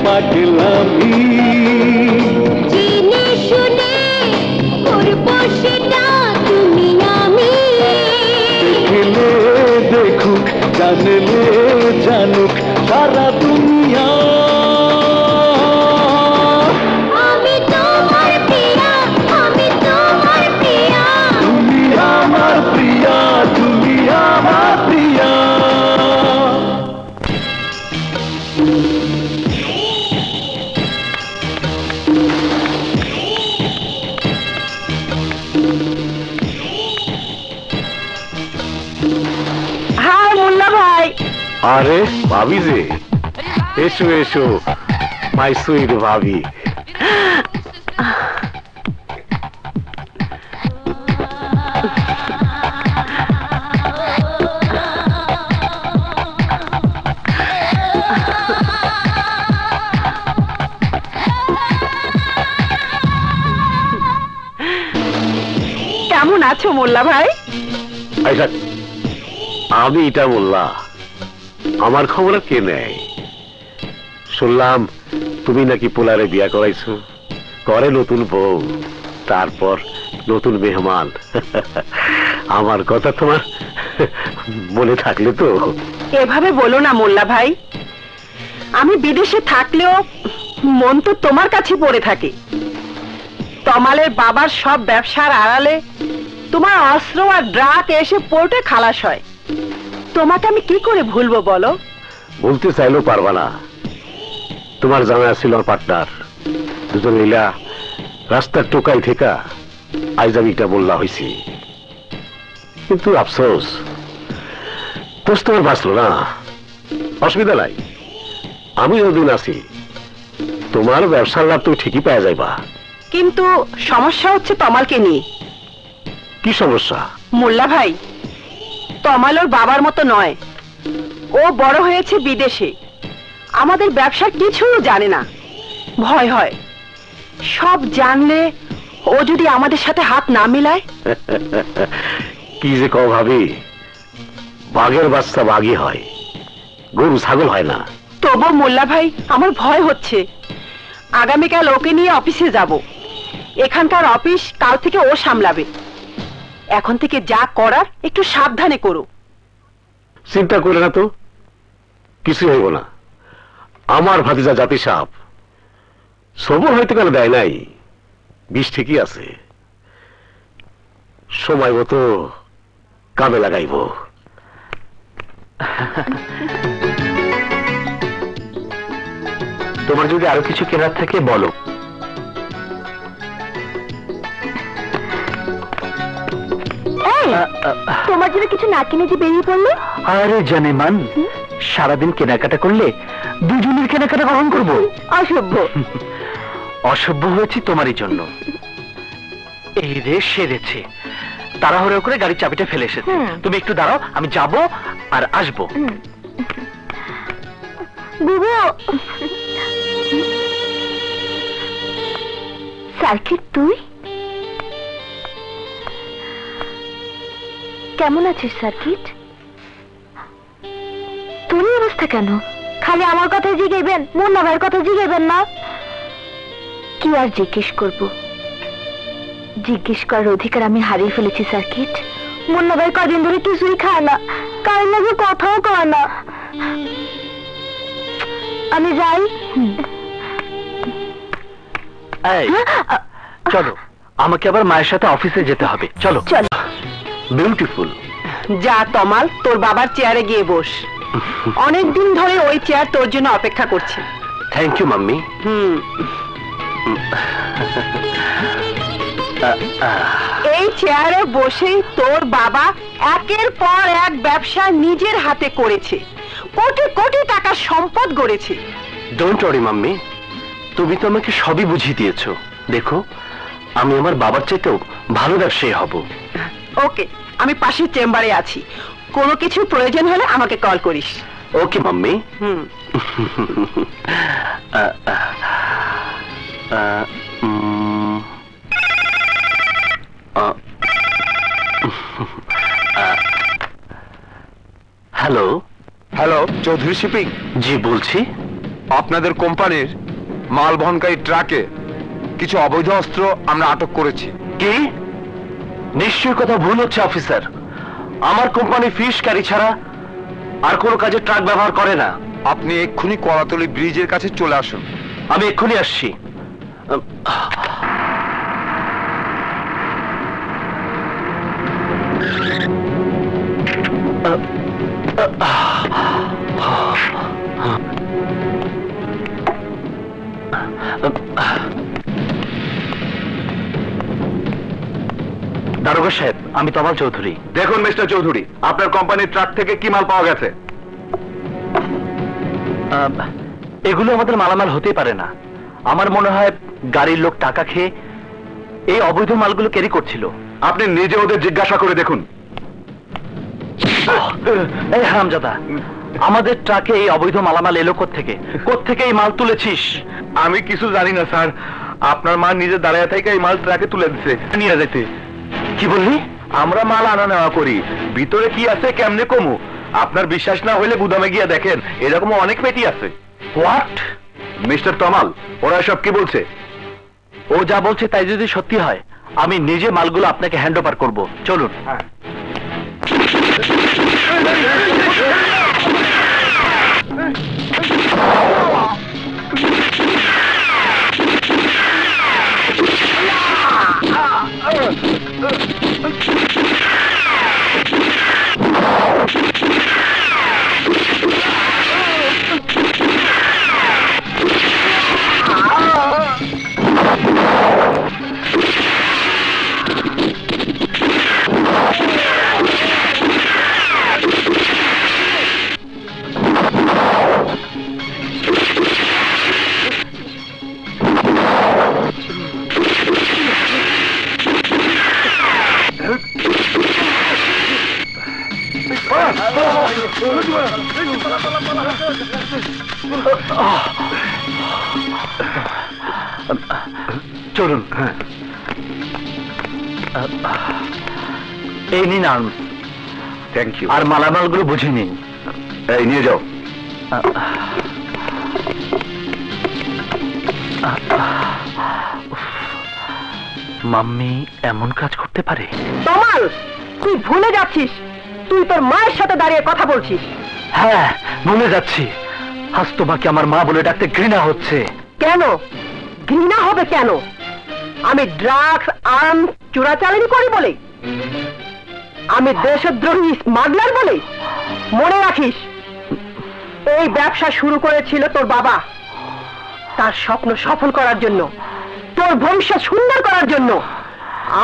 পাগলামি
জেনে শুনে করবো সেটা তুমি আমি
দেখলে দেখুক জানলে জানুক সারা দুনিয়া
আমি তোমার প্রিয়া আমি তোমার প্রিয়া
তুমি আমার প্রিয়া তুমি আমার প্রিয়া
হাই মোল্লা ভাই।
আরে ভাবি যে, এসো এসো মাই সুইট ভাবি।
কেমন আছো মোল্লা ভাই?
আচ্ছা, আমি এটা বললা, আমার খবর আর কে নেয়? শুনলাম তুমি নাকি পোলারে বিয়া করাইছো, করে নতুন বউ, তারপর নতুন মেহমান। আমার কথা তোমার মনে থাকলে তো।
এভাবে বলো না মোল্লা ভাই, আমি বিদেশে থাকলেও মন তো তোমার কাছে পড়ে থাকে। তমালের বাবার সব ব্যবসার আড়ালে তোমার অস্ত্র আর ড্রাগ এসে পোর্টে খালাস হয়। তোমাকে আমি কি করে ভুলবো বলো?
বলতে চাইলেও পারবা না। তোমার জানা ছিল আমার পার্টনার, দুজন মিলা রাস্তার টোকাই থেকে আজ আমি এটা বললা হয়েছি। কিন্তু আফসোস, দোষ তোমার বাঁচলো না। অসুবিধা নাই, আমি যতদিন আছি তোমার ব্যবসার লাভ তুমি ঠিকই পাওয়া যাইবা।
কিন্তু সমস্যা হচ্ছে তমালকে নিয়ে।
কি সমস্যা?
মোল্লা ভাই, তমাল ওর বাবার মতো নয়। ও বড় হয়েছে বিদেশে, আমাদের ব্যবসার কিছুই জানে না। ভয় হয় সব জানলে ও যদি আমাদের সাথে হাত না মিলায়।
কি যে কও ভাবি, বাঘের বাচ্চা বাঘই হয়, গরু ছাগল হয় না।
তবু মোল্লা ভাই, আমার ভয় হচ্ছে। আগামীকাল ওকে নিয়ে অফিসে যাব। এখানকার অফিস কাল থেকে ও সামলাবে। এখন থেকে যা করার একটু সাবধানে করো।
চিন্তা করে না তো, কিছু হইব না। আমার ভাতিজা জাতি সাপ সবর হয়তো কেন দেয় নাই, বিষ ঠিকই আছে, সময় মতো কামে লাগাইব।
তোমার যদি আরো কিছু কেনার থাকে বলো।
তোমার জন্য কিছু না কিনে যে বেরিয়ে পড়লে?
আরে জানেমান, সারাদিন কেনাকাটা করলে দুজনের কেনাকাটা গ্রহণ করবো।
অসভ্য।
অসভ্য হয়েছি তোমারই জন্য। এই রে সেরেছে, তাড়াহুড়ো করে গাড়ির চাবিটা ফেলে এসেছে। তুমি একটু দাঁড়াও, আমি যাব আর আসবো।
বুবু, সার্কিট তুই কেমন আছিস? সার্কিট, তোর এই অবস্থা কেন? খালি আমার কথা জিজ্ঞেবেন, মুন্না ভাইয়ের কথা জিজ্ঞেবেন না? কি আর জিজ্ঞেস করব? জিজ্ঞেস করার অধিকার আমি হারিয়ে ফেলেছি সার্কিট। মুন্না ভাই কদিন ধরে কিছুই খায় না, কার লাগে কথাও কয় না। আমি যাই।
এই, চলো, আমাকে আবার মায়ের সাথে অফিসে যেতে হবে। চলো
চল।
বিউটিফুল।
যা তমাল, তোর বাবার চেয়ারে গিয়ে বস। অনেকদিন ধরে ওই চেয়ার তোর জন্য অপেক্ষা করছে।
Thank you mummy.
এই চেয়ারে বসেই তোর বাবা একের পর এক ব্যবসা নিজের হাতে করেছে, কোটি কোটি টাকার সম্পদ গড়েছে।
ডোন্ট ওয়ারি মাম্মি, তুমি তো আমাকে সবই বুঝিয়ে দিয়েছো। দেখো, আমি আমার বাবার চাইতেও ভালো ব্যবসায়ী হব।
ওকে, আমি পাশের চেম্বারে আছি, কোনো কিছু প্রয়োজন হলে আমাকে কল করিস।
Okay mummy. Hello.
Hello, Chowdhury shipping.
জি বলছি।
আপনাদের কোম্পানির মাল বহনকারী ট্রাকে কিছু অবৈধ অস্ত্র আমরা আটক করেছি।
কি? নিশ্চয়ই কথা ভুল হচ্ছে অফিসার। আমার কোম্পানি ফিশ ক্যারি ছাড়া আর কোনো কাজে ট্রাক ব্যবহার করে না।
আপনি এক্ষুনি কলাতলি ব্রিজের কাছে চলে আসুন।
আমি এক্ষুনি আসছি। দারোগা সাহেব, আমি তমাল চৌধুরী।
দেখুন মিস্টার চৌধুরী, আপনার কোম্পানির ট্রাক থেকে কি মাল পাওয়া গেছে?
এগুলো আমাদের মালামাল হতেই পারে না। আমার মনে হয় গাড়ির লোক টাকা খেয়ে এই অবৈধ মালগুলো ক্যারি করছিল।
আপনি নিজে ওদের জিজ্ঞাসা করে দেখুন।
এই হারামজাদা, আমাদের ট্রাকে এই অবৈধ মালামাল এলো কোত্থেকে? কোত্থেকে এই মাল তুলেছিস?
আমি কিছু জানি না স্যার, আপনার মা নিজে দাঁড়ায় থেকে এই মাল ট্রাকে তুলে দিচ্ছে নিয়ে যেতে।
কি বললি?
আমরা মাল আনা নেওয়া করি, ভিতরে কি আছে কেমনে কমু? আপনার বিশ্বাস না হইলে গুদামে গিয়ে দেখেন, এরকম অনেক পেটি আছে।
হোয়াট?
মিস্টার তমাল, ওরা সব কি বলছে?
ও যা বলছে তাই যদি সত্যি হয়, আমি নিজে মালগুলো আপনাকে হ্যান্ড ওভার করবো। চলুন। চলুন। এই নিন আর্মস।
Thank you.
আর মালামালগুলো বুঝে নিন।
এই নিয়ে যাও।
মাম্মি এমন কাজ করতে পারে?
তমাল, তুই ভুলে যাচ্ছিস, তুই তোর মায়ের সাথে দাঁড়িয়ে কথা বলছিস।
হ্যাঁ, ভুলে যাচ্ছি। আজ তোমাকে আমার মা বলে ডাকতে ঘৃণা হচ্ছে।
কেন ঘৃণা হবে? কেন? আমি ড্রাগস আর্মস চোরাচালানি করি বলে? আমি দেশদ্রোহী স্মাগলার বলে? মনে রাখিস, এই ব্যবসা শুরু করেছিল তোর বাবা, তার স্বপ্ন সফল করার জন্য, তোর ভবিষ্যৎ সুন্দর করার জন্য।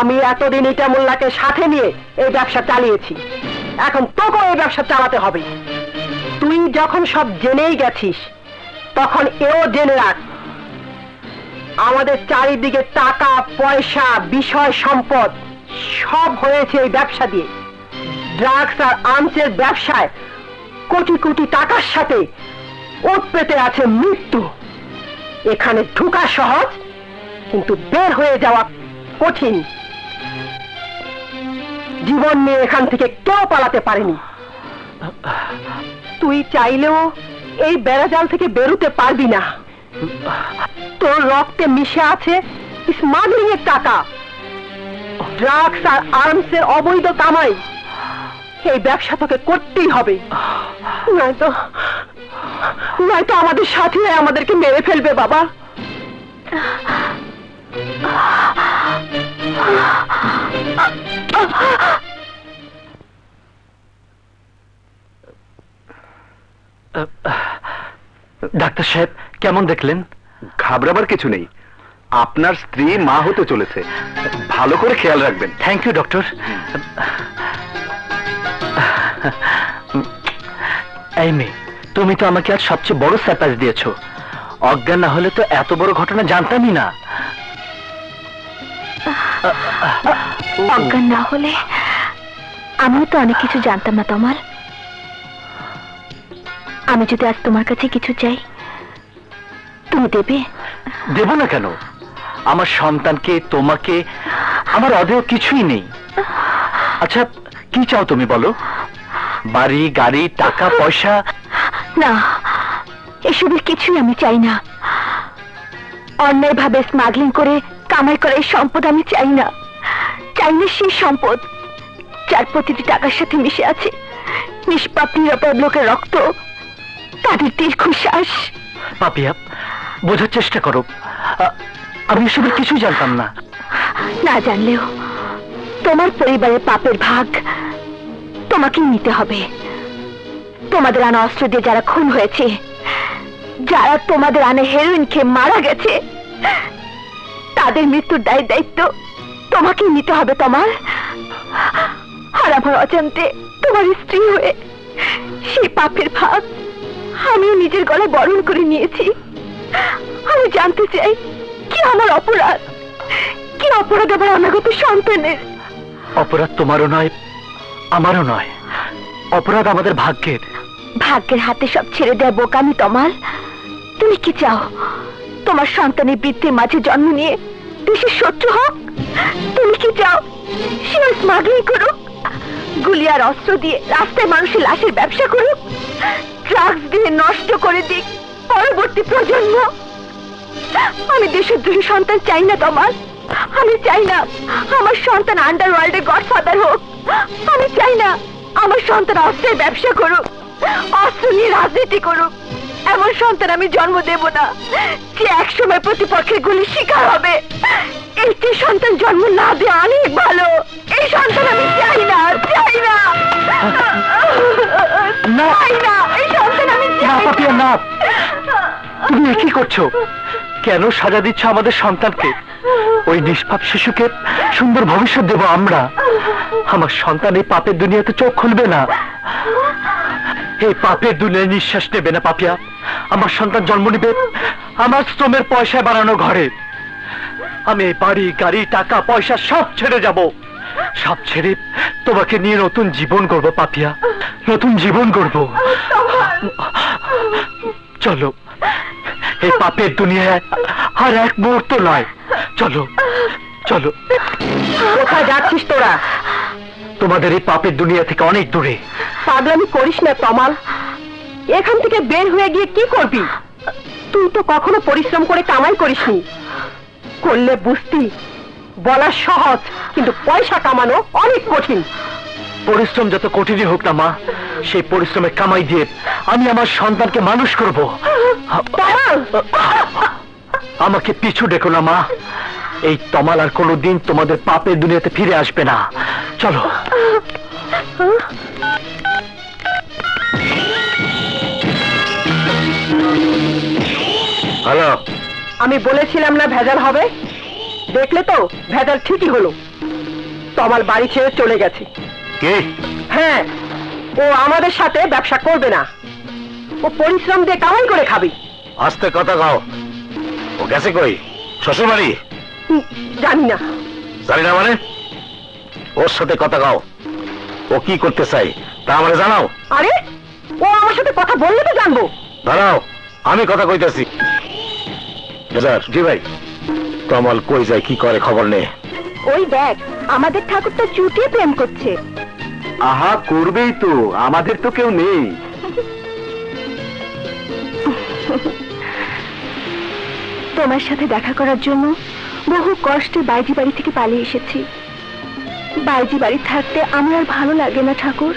আমি এতদিন ইটা মোল্লাকে সাথে নিয়ে এই ব্যবসা চালিয়েছি, এখন তোকেও এই ব্যবসা চালাতে হবে। তুই যখন সব জেনেই গেছিস, তখন এও জেনে রাখ, আমাদের চারিদিকে টাকা পয়সা বিষয় সম্পদ সব হয়েছে এই ব্যবসা দিয়ে। ড্রাগস আর আর্মসের ব্যবসায় কোটি কোটি টাকার সাথে ওত পেতে আছে মৃত্যু। এখানে ঢোকা সহজ, কিন্তু বের হয়ে যাওয়া কঠিন। জীবন নিয়ে এখান থেকে কেউ পালাতে পারেনি। তুই চাইলেও এই বেড়াজাল থেকে বেরোতে পারবি না। তোর রক্তে মিশে আছে স্মাগলিং এর টাকা, ড্রাগস আর আর্মসের অবৈধ কামাই। এই ব্যবসা তোকে করতেই হবে, নয়তো আমাদের সাথে আমাদেরকে মেরে ফেলবে। বাবা,
ডাক্তার সাহেব, কেমন দেখলেন?
ঘাবড়াবার কিছু নেই, আপনার স্ত্রী মা হতে চলেছে, ভালো করে খেয়াল রাখবেন।
Thank you doctor. এই মেয়ে, তুমি তো আমাকে আজ সবচেয়ে বড় সারপ্রাইজ দিয়েছো। অজ্ঞান না হলে তো এত বড় ঘটনা জানতামই না।
অজ্ঞান না হলে আমিও তো অনেক কিছু জানতাম না তমাল। আমি যদি আজ তোমার কাছে কিছু চাই, তুমি দেবে?
দেব না কেন? আমার সন্তানকে, তোমাকে, আমার অদেয় কিছুই নেই। আচ্ছা, কি চাও তুমি বলো? বাড়ি, গাড়ি, টাকা পয়সা?
না, এসবের কিছুই আমি চাই না। অন্যায়ভাবে স্মাগলিং করে কামাই করা এই সম্পদ আমি চাই না। চাই না সেই সম্পদ যার প্রতিটি টাকার সাথে মিশে আছে নিষ্পাপ নিরাপদ লোকের রক্ত, তাদের দীর্ঘশ্বাস।
পাপিয়া, বোঝার চেষ্টা করো, আমি এসবের কিছুই জানতাম না।
না জানলেও তোমার পরিবারের পাপের ভাগ তোমাকেই নিতে হবে। তোমাদের আনা অস্ত্র দিয়ে যারা খুন হয়েছে, যারা তোমাদের আনে হেরোইন খেয়ে মারা গেছে, তাদের মৃত্যুর দায়িত্ব তোমাকেই নিতে হবে তোমার। আর আমার অজান্তে তোমার স্ত্রী হয়ে সেই পাপের ভাগ আমিও নিজের গলায় বরণ করে নিয়েছি। আমি জানতে চাই কি আমার অপরাধ, কি অপরাধ আমার অনাগত সন্তানের।
অপরাধ তোমারও নয়, আমারও নয়, অপরাধ আমাদের ভাগ্যের।
ভাগ্যের হাতে সব ছেড়ে দেয় বোকামি তোমার। তুমি কি চাও তোমার সন্তানের বৃত্তির মাঝে জন্ম নিয়ে দেশের শত্রু হোক? তুমি কি চাও সে স্মাগলিং করুক, গুলি আর অস্ত্র দিয়ে রাস্তায় মানুষের লাশের ব্যবসা করুক, ড্রাগস দিয়ে নষ্ট করে দিক পরবর্তী প্রজন্ম? আমি দেশদ্রোহী সন্তান চাই না তোমার। আমি চাই না আমার সন্তান আন্ডারওয়ার্ল্ডে গডফাদার হোক। আমি চাই না আমার সন্তান অস্ত্রের ব্যবসা করুক, অস্ত্র নিয়ে রাজনীতি করুক। এমন সন্তান আমি জন্ম দেব না যে একসময় প্রতিপক্ষের গুলির শিকার হবে। এই যে সন্তান জন্ম না দেওয়া অনেক ভালো। এই সন্তান আমি চাই না, চাই না, চাই না। এই সন্তান আমি চাই
পাপিয়া না, তুমি কি করছো? কেন সাজা দিচ্ছ আমাদের সন্তানকে? ওই নিষ্পাপ শিশুকে সুন্দর ভবিষ্যৎ দেব আমরা। আমার সন্তান এই পাপের দুনিয়াতে চোখ খুলবে না, এই পাপের দুনিয়ায় নিঃশ্বাস নেবে না। পাপিয়া, আমার সন্তান জন্ম নিবে আমার শ্রমের পয়সায় বানানো ঘরে। আমি এই বাড়ি গাড়ি টাকা পয়সা সব ছেড়ে যাব, সব ছেড়ে তোমাকে নিয়ে নতুন জীবন গড়বো। পাপিয়া, নতুন জীবন গড়বো। চলো, এই পাপের দুনিয়ায় আর এক মুহূর্ত নয়। চলো চলো।
কোথায় যাচ্ছিস তোরা?
তোমাদের এই পাপের দুনিয়া থেকে অনেক দূরে।
পাগলামি করিস না তমাল। এখান থেকে বের হয়ে গিয়ে কি করবি? তুই তো কখনো পরিশ্রম করে কামাই করিসনি। করলে বুঝতি বলা সহজ, কিন্তু পয়সা কামানো অনেক কঠিন।
পরিশ্রম যত কঠিনই হোক না মা, সেই পরিশ্রমে কামাই দিয়ে আমি আমার সন্তানকে মানুষ করব। আমাকে পিছু ডেকো না মা। এই তমাল আর কোনোদিন তোমাদের পাপের দুনিয়াতে ফিরে আসবে না। চলো।
হ্যালো,
আমি বলেছিলাম না ভেজাল হবে? দেখলে তো ভেজাল ঠিকই হলো। তমাল বাড়ি ছেড়ে চলে গেছে।
কি?
হ্যাঁ, ও আমাদের সাথে ব্যবসা করবে না। ও পরিশ্রম দিয়ে কামাই করে খাবে।
আস্তে কথা গাও। ও গেছে কই? শ্বশুর বাড়ি?
জানি না।
জানি না মানে? ওর সাথে কথা গাও। ও কি করতে চাই তা আমারে জানাও।
আরে, ও আমার সাথে কথা বললে তো জানবো।
দাঁড়াও, আমি কথা কইতেছি। জি ভাই, কমল কই যায় কি করে খবর নে।
ওই দেখ, আমাদের ঠাকুরটা চুটিয়ে প্রেম করছে।
আহা, করবেই তো, আমাদের তো কেউ নেই।
তোমার সাথে দেখা করার জন্য বহু কষ্টে বাইজি বাড়ি থেকে পালিয়ে এসেছি। বাইজি বাড়ি থাকতে আমার আর ভালো লাগে না ঠাকুর।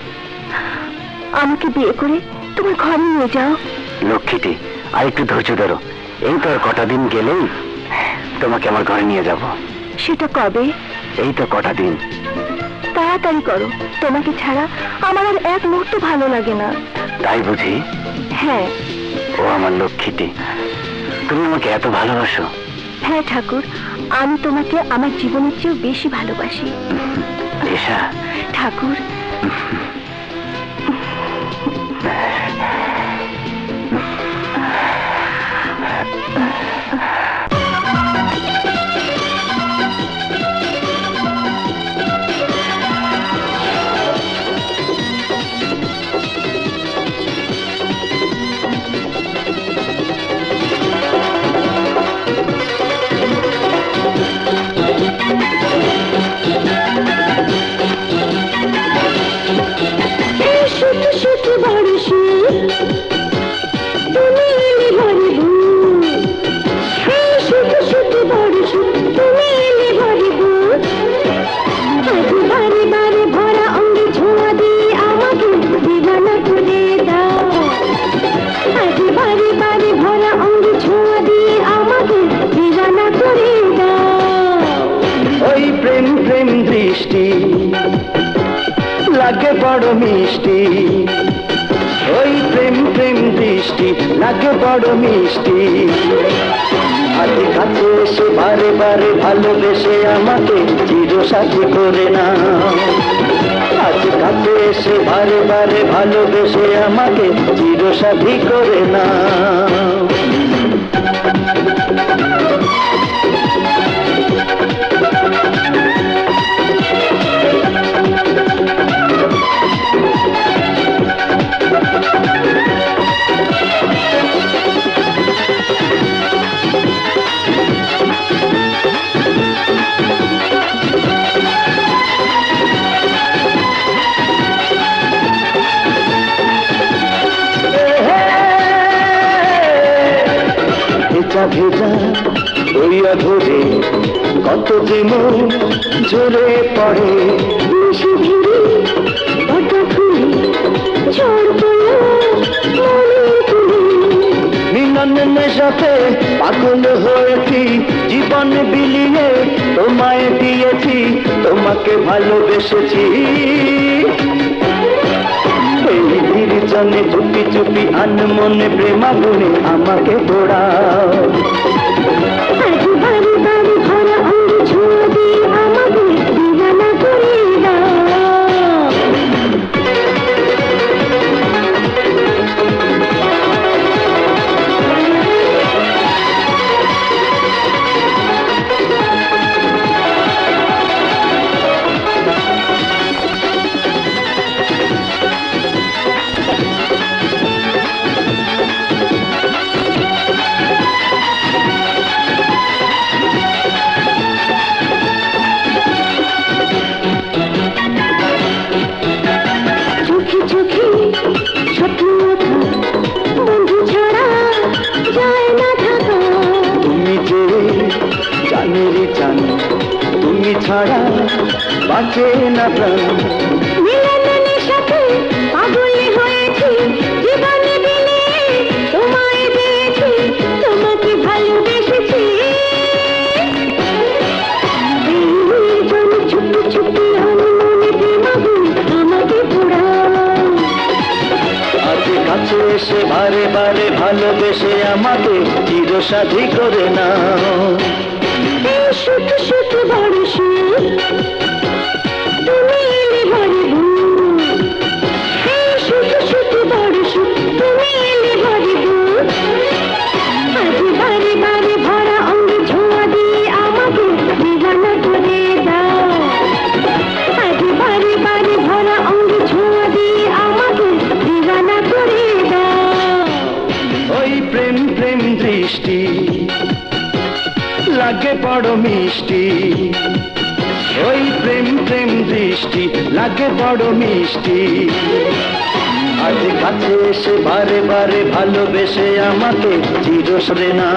আমাকে বিয়ে করে তোমার ঘরে নিয়ে যাও।
লক্ষ্মীটি, আর একটু ধৈর্য ধরো। এই তো আর কটা দিন গেলেই তোমাকে আমার ঘরে নিয়ে যাব।
সেটা কবে?
এই তো কটা দিন।
তাড়াতাড়ি করো, তোমাকে ছাড়া আমার আর এক মুহূর্ত ভালো লাগে না।
তাই বুঝি?
হ্যাঁ।
ও আমার লক্ষ্মীটি, তুমি আমাকে এত ভালোবাসো?
হ্যাঁ ঠাকুর, আমি তোমাকে আমার জীবনের চেয়েও বেশি ভালোবাসি।
এসা
ঠাকুর, শুধু শুধু বাড়ি
মিষ্টি, ওই প্রেম প্রেম দৃষ্টি লাগে বড় মিষ্টি। আজ কাছে এসে বারে বারে ভালোবেসে আমাকে চিরসাথী করে না, আজ কাছে এসে বারে বারে ভালোবেসে আমাকে চিরসাথী করে না। ভেজা ওই অধরে কত প্রেম ঝরে পড়ে,
মিশে ধীরে পাতা ফুলে ঝড় পড়লো মনের কুলে।
মিলন নেশাতে পাগল হয়েছি, জীবন বিলিয়ে তোমায় দিয়েছি, তোমাকে ভালোবেসেছি। এই নির্জনে চুপি চুপি আনমনে প্রেমাগুনে আমাকে পোড়াও।
আজ বারে বারে ভরা অঙ্গে ছোঁয়া দিয়ে আমাকে দিওয়ানা করে দাও। চোখে চোখে স্বপ্ন আঁকা বন্ধু ছাড়া যায় না থাকা।
তুমি যে জানেরই জান, তুমি ছাড়া বাঁচে না প্রাণ।
মিলনের সাথে পাগল হয়েছি, জীবনে বিলিয়ে তোমায় দিয়েছি, তোমাকে ভালোবেসেছি। এই নির্জন চুপি চুপি আনমনে প্রেমাগুনে আমাকে পোড়াও।
আজ কাছে এসে বারে বারে ভালোবেসে আমাকে চিরসাথী করে নাও।
এই শুধু শুধু বড় সুর, তুমি এলে ভরে ভুল। এই শুধু শুধু বড় সুর, তুমি এলে ভরে ভুল। আজ বারে বারে ভরা অঙ্গে ছোঁয়া দিয়ে আমাকে দিওয়ানা করে দাও। আজ বারে বারে ভরা অঙ্গে ছোঁয়া দিয়ে আমাকে দিওয়ানা করে দাও।
ওই প্রেম প্রেম দৃষ্টি লাগে বড় মিষ্টি, ওই প্রেম প্রেম দৃষ্টি লাগে বড় মিষ্টি। আজ কাছে এসে বারে বারে ভালোবেসে আমাকে চিরসরে না।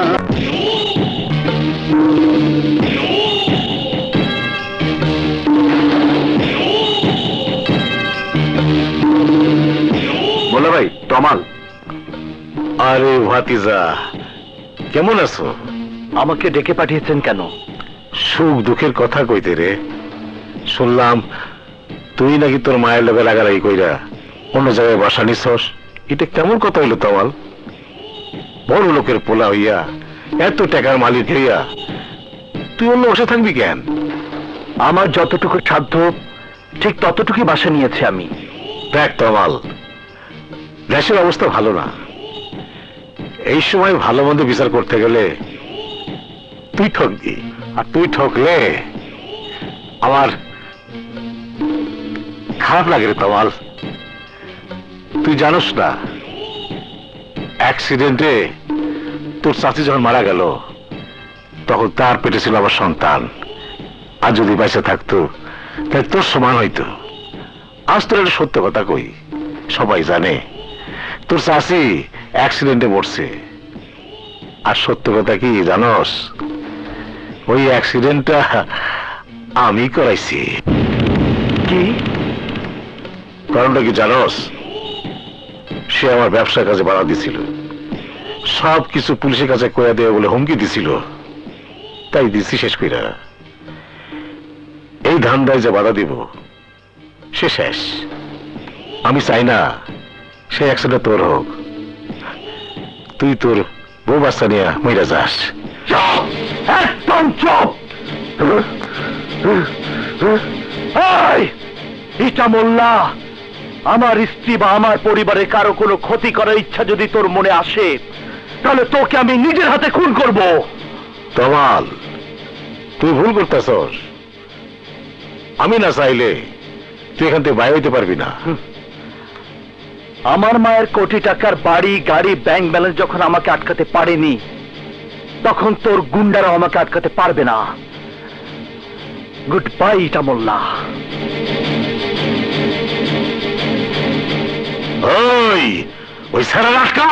বলো ভাই তমাল। আরে ভাতিজা, কেমন আছো?
আমাকে ডেকে পাঠিয়েছেন কেন?
সুখ দুঃখের কথা কইতে রে। শুনলাম তুই নাকি তোর মায়ের লোকে লাগালাগি কইরা অন্য জায়গায় বাসা নিছস। এটা কেমন কথা হইলো তমাল? বড় লোকের পোলা হইয়া, এত টাকার মালিক হইয়া তুই অন্য বসে থাকবি কেন?
আমার যতটুকু সাধ্য ঠিক ততটুকুই বাসা নিয়েছি আমি।
দেখ তমাল, দেশের অবস্থা ভালো না। এই সময় ভালো মন্দ বিচার করতে গেলে তুই ঠকবি, আর তুই ঠকলে আমার খারাপ লাগে রে তমাল। তুই জানোস না, অ্যাক্সিডেন্টে তোর চাচি যখন মারা গেল তখন তার পেটে ছিল আমার সন্তান। আর যদি বেঁচে থাকতো তাহলে তোর সমান হইতো। আজ তোর একটা সত্য কথা কই, সবাই জানে তোর চাচি অ্যাক্সিডেন্টে মরছে। আর সত্য কথা কি জানোস? ওই অ্যাক্সিডেন্টটা আমি করাইছি।
কি
কারণটা কি জানোস? সে আমার ব্যবসার কাজে বাধা দিছিল, সবকিছু পুলিশের কাছে কইয়া দেবে বলে হুমকি দিছিল। তাই দিছি শেষ কইরা। এই ধান্দায় যে বাধা দিব সে শেষ। আমি চাই না সেই অ্যাক্সিডেন্ট তোর হোক, তুই তোর বউ বাচ্চা নিয়ে মইরা যাস।
একদম চুপ! ইটা মোল্লা, আমার স্ত্রী বা আমার পরিবারের কারো কোনো ক্ষতি করার ইচ্ছা যদি তোর মনে আসে, তাহলে তোকে আমি নিজের হাতে খুন করব।
তমাল, তুই ভুল করতেছস। আমি না চাইলে তুই এখান থেকে বাইরে হইতে পারবি না।
আমার মায়ের কোটি টাকার বাড়ি, গাড়ি, ব্যাংক ব্যালেন্স যখন আমাকে আটকাতে পারেনি, তখন তোর গুন্ডারা আমাকে আটকাতে পারবে না। গুড বাই ইটা মোল্লা।
ওই সারা রাখা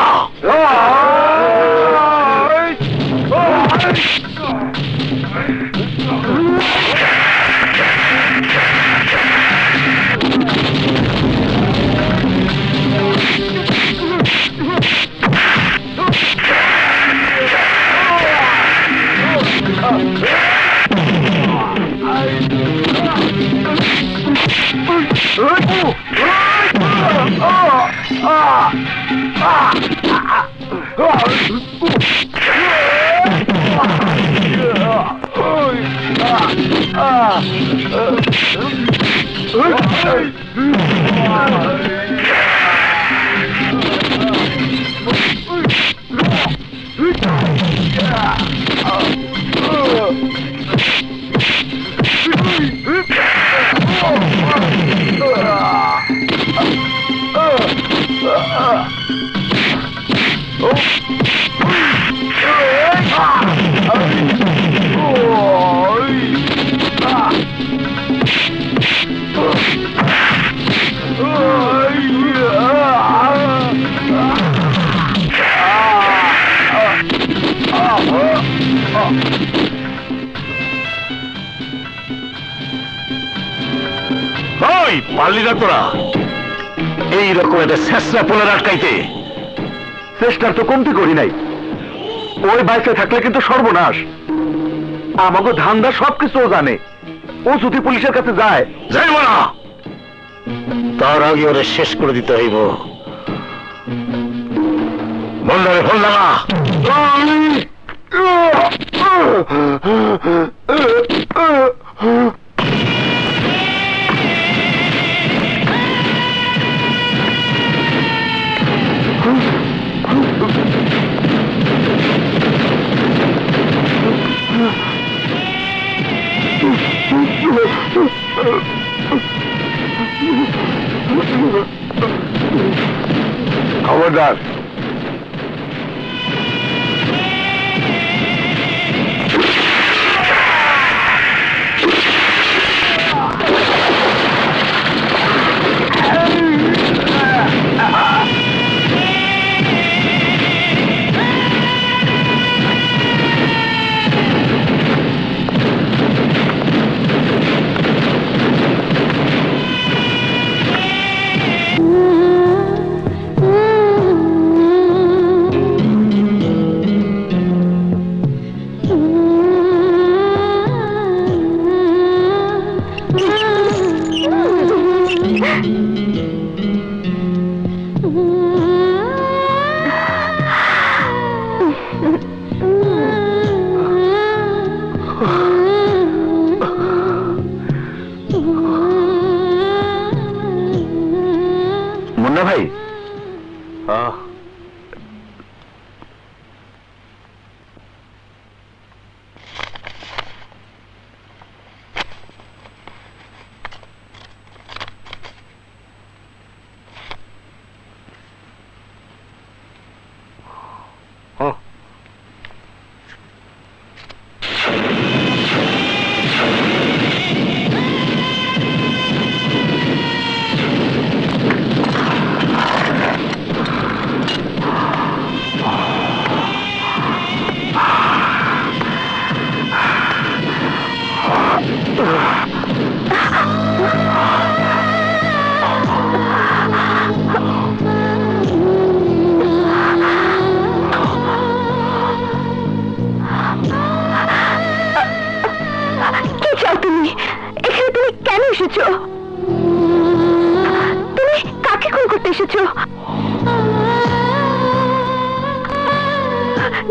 পারলি না তোরা এইরকম একটা শেষরা পোলার আটকাইতে?
চেষ্টার তো কমতি করি নাই। ওই বাইকে থাকলে কিন্তু সর্বনাশ। আমাকে ধান্দা সবকিছু জানে। ও যদি পুলিশের কাছে যায়,
যাইব না, তার আগে ওরে শেষ করে দিতে হইব। বন্ধরে ফোন লাগা।
খবরদার।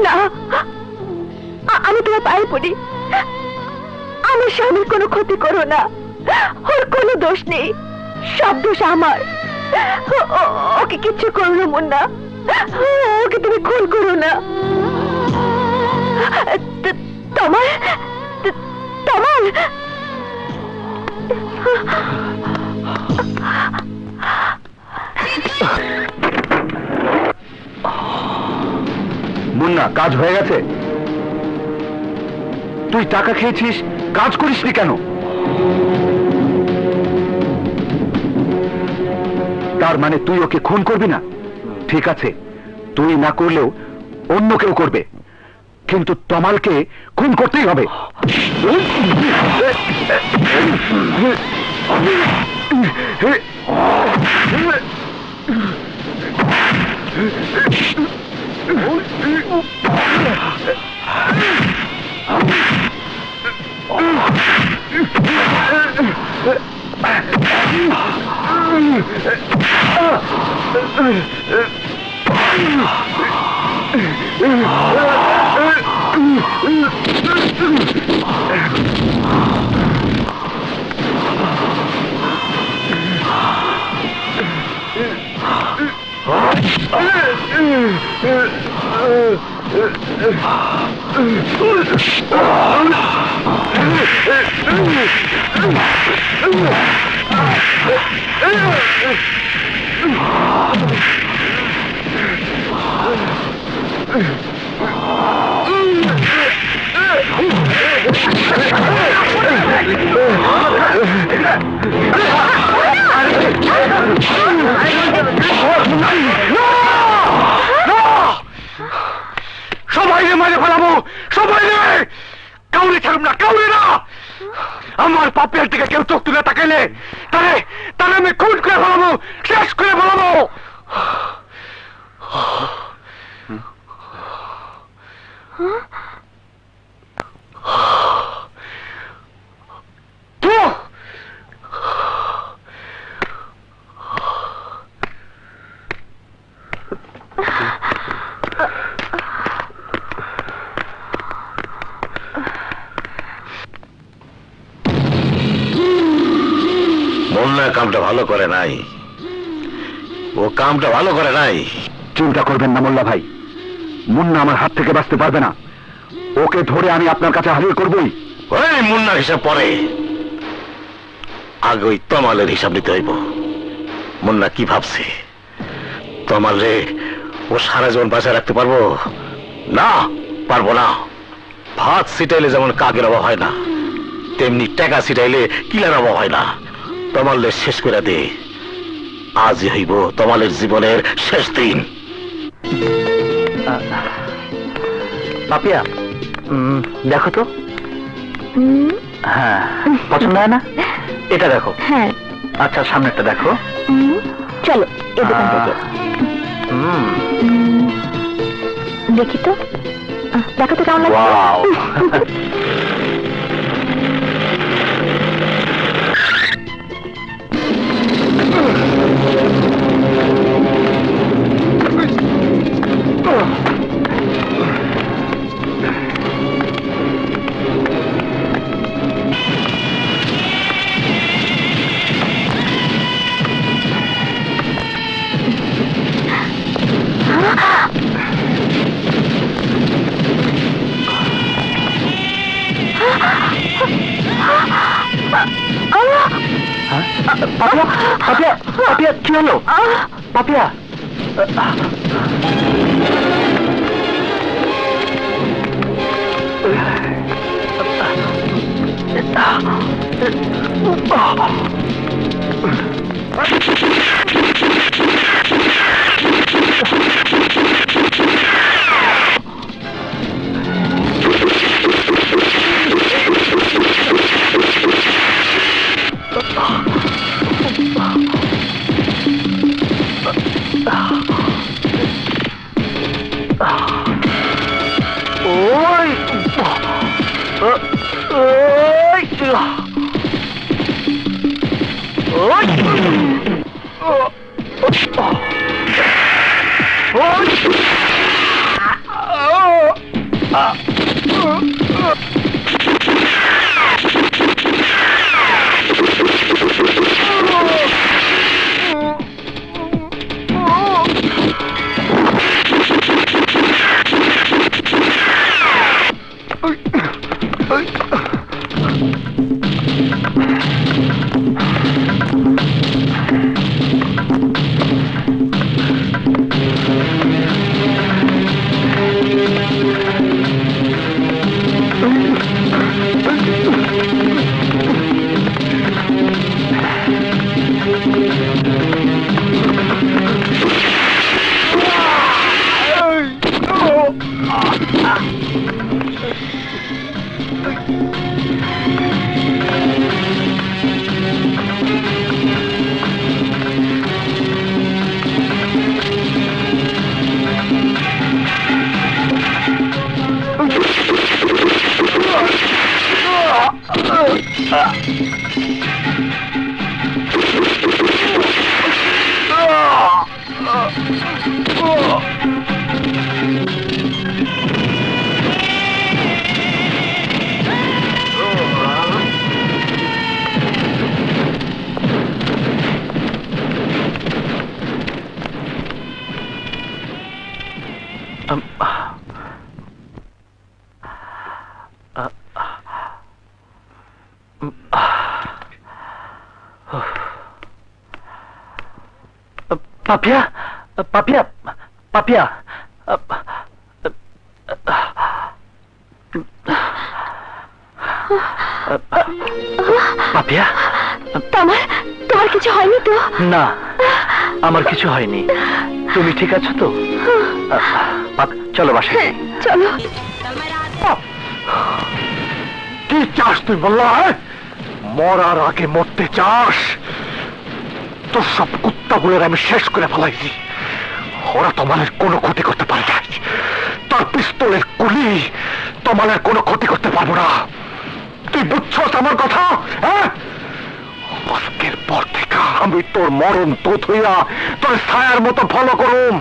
না, আমি তোমার পায়ে পড়ি, আমার স্বামীর কোনো ক্ষতি করো না। ওর কোনো দোষ নেই, সব দোষ আমার। ওকে কিচ্ছু করো না মুন্না, ওকে তুমি খুন করো না। তোমার তোমার
মুন্না, কাজ হয়ে গেছে। তুই টাকা খেয়েছিস, কাজ করিসনি কেন? তার মানে তুই ওকে খুন করবি না? ঠিক আছে, তুই না করলেও অন্য কেউ করবে, কিন্তু তমালকে খুন করতেই হবে। সবাই মারে ফেলাবো, সবাই কাউরে ছাড়ব না, কাউরে না। আমার পাপের দিকে কেউ চোখ তুলে তাকাইলে তাহলে তাহলে আমি খুন করে ফেলাবো, শেষ করে ফেলাবো।
মুন্না কামটা ভালো করে নাই, ও কামটা ভালো করে নাই।
চিন্তা করবেন না মোল্লা ভাই, মুন্না আমার হাত থেকে বাঁচতে পারবে না। ওকে ধরে আমি আপনার কাছে হাজির করবই।
ওই মুন্নার হিসাব পরে, আগে ওই তমালের হিসাব নিতে হইব। মুন্না কি ভাবছে? তমাল রে ও সারা জীবন বাঁচায় রাখতে পারবো? না, পারবো না। ভাত ছিটাইলে যেমন কাকের অভাব হয় না, তেমনি টাকা ছিটাইলে কিলার অভাব হয় না। তমালের শেষ করে দে, আজই হইব তমালের জীবনের শেষ দিন।
পাপিয়া, দেখো তো। হ্যাঁ, পছন্দ হয় না? এটা দেখো।
হ্যাঁ।
আচ্ছা, সামনেরটা দেখো।
চলো এই দোকান থেকে দেখি তো, দেখো তো কেমন লাগছে।
পাপিয়া, পাপিয়া, পাপিয়া, কি হলো? পাপিয়া,
পাপিয়া, পাপিয়া, পাপিয়া, পাপিয়া,
তোমার কিছু হয়নি তো?
না, আমার কিছু হয়নি। তুমি ঠিক আছো তো? চলো বাসায়।
চলো।
কি চাস তুই বললা? মরার আগে মরতে চাস? তোর সব কুত্তাগুলোর আমি শেষ করে ফেলাইছি। ওরা তোমাদের কোনো ক্ষতি করতে পারে না। তার পিস্তলের গুলি তোমাদের কোনো ক্ষতি করতে পারবো না। তুই বুঝছস আমার কথা? হ্যাঁ, আজকের পর থেকে আমি তোর মরণ দূত হইয়া তোর ছায়ার মতো ফলো করুম।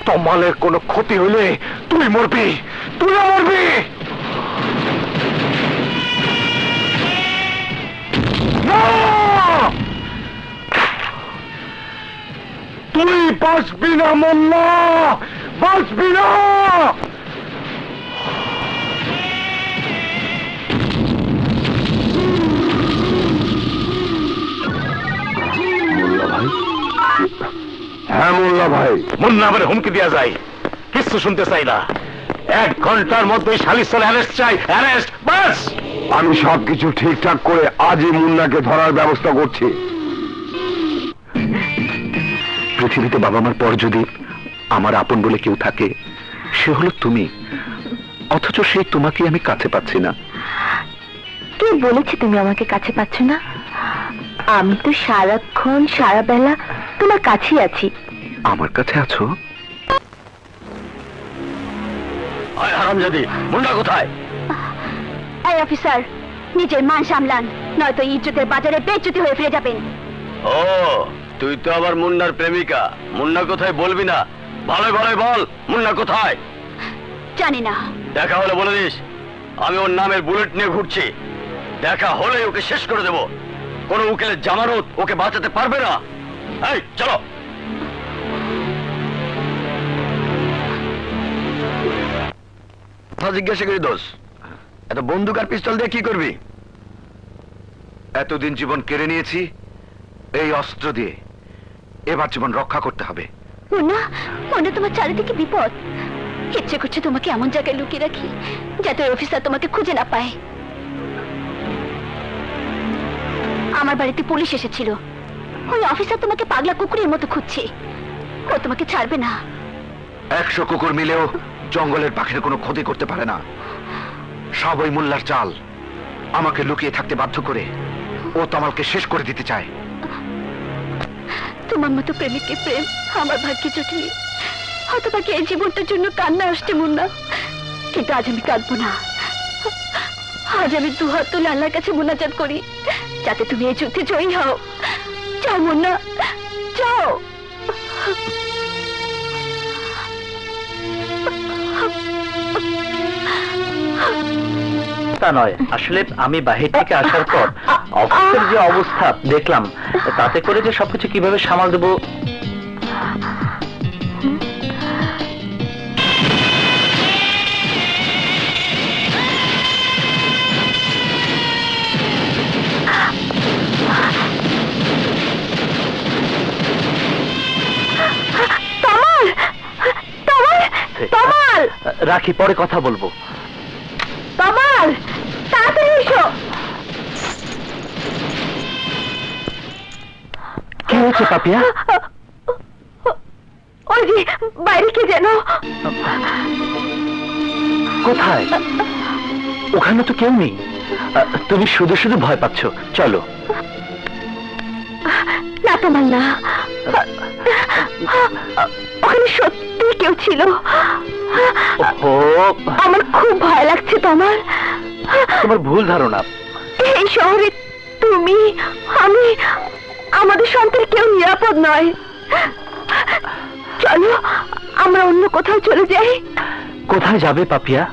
তোমাদের কোনো ক্ষতি হইলে তুই মরবি, তুইও মরবি। তুই বাঁচবি না মোল্লা, বাঁচবি না।
হ্যাঁ মোল্লা ভাই।
মুন্না আমার হুমকি দেওয়া যায়, কিছু শুনতে চাই না। 1 ঘন্টার মধ্যেই সালিস চলে অ্যারেস্ট চাই, অ্যারেস্ট বাস।
আমি সবকিছু ঠিকঠাক করে আজই মুন্নাকে ধরার ব্যবস্থা করছি।
পৃথিবীতে বাবা মার পর যদি আমার আপন বলে কেউ থাকে, সে হলো তুমি। অথচ সেই তোমাকে আমি কাছে পাচ্ছি না।
কে বলেছে তুমি আমাকে কাছে পাচ্ছ না? আমি তো সারাক্ষণ সারা বেলা তোমার কাছেই আছি।
আমার কাছে আছো?
হারামজাদি, মুন্না কোথায়?
এই অফিসার, নিজের মান সামলান, নয়তো ইজ্জতের বাজারে বেইজ্জতি হয়ে ফিরে যাবেন।
ও, তুই তো আবার মুন্নার প্রেমিকা। মুন্না কোথায় বলবি না? ভালো ভালো বল, মুন্না কোথায়?
জানি না।
দেখা হলে বলে দিস আমি ওর নামের বুলেট নিয়ে ঘুরছি। দেখা হলে ওকে শেষ করে দেব। কোন উকিলের জামানত ওকে বাঁচাতে পারবে না। এই চলো। জিজ্ঞাসা করি দোষ, এত বন্দুক আর পিস্তল দিয়ে কি করবি?
এতদিন জীবন কেড়ে নিয়েছি, এই অস্ত্র দিয়ে এবার জীবন রক্ষা করতে হবে।
মুন্না, মনে তোমার চারিদিকে বিপদ। ইচ্ছে করছে তোমাকে এমন জায়গায় লুকিয়ে রাখি যাতে অফিসার তোমাকে খুঁজে না পায়। আমার বাড়িতে পুলিশ এসেছিল। ওই অফিসার তোমাকে পাগলা কুকুরের মতো খুঁজছে। ও তোমাকে ছাড়বে না।
100 কুকুর মিলেও জঙ্গলের পাখির কোনো ক্ষতি করতে পারে না। সব ওই মোল্লার চাল। আমাকে লুকিয়ে থাকতে বাধ্য করে ও তমালকে শেষ করে দিতে চায়।
তোমার মতো প্রেমিকের প্রেম আমার ভাগ্যে জুটিয়ে হয়তো বাকি এই জীবনটার জন্য কান্না আসছে মুন্না, কিন্তু আজ আমি কাঁদবো না। আজ আমি দুহাত তুলে আল্লাহর কাছে মুনাজাত করি যাতে তুমি এই যুদ্ধে জয়ী হও। যাও মুন্না, যাও।
তা নয়, আসলে আমি বাহির থেকে আসার পর অফিসের যে অবস্থা দেখলাম, তাতে করে যে সবকিছু কিভাবে সামাল দেবো। রাখি, পরে কথা বলবো।
তমাল, তাড়াতাড়ি এসো।
কি হয়েছে পাপিয়া?
ওই যে বাইরে কে যেন।
কোথায়? ওখানে তো কেউ নেই। তুমি শুধু শুধু ভয় পাচ্ছ। চলো।
না তমাল, না, ওখানে সত্যি কেউ ছিল। আমার খুব ভয় লাগছে তমাল।
তোমার ভুল ধারণা।
এই শহরে তুমি, আমি, আমাদের সন্তান কেউ নিরাপদ নয়। চলো আমরা অন্য কোথাও চলে যাই।
কোথায় যাবে পাপিয়া?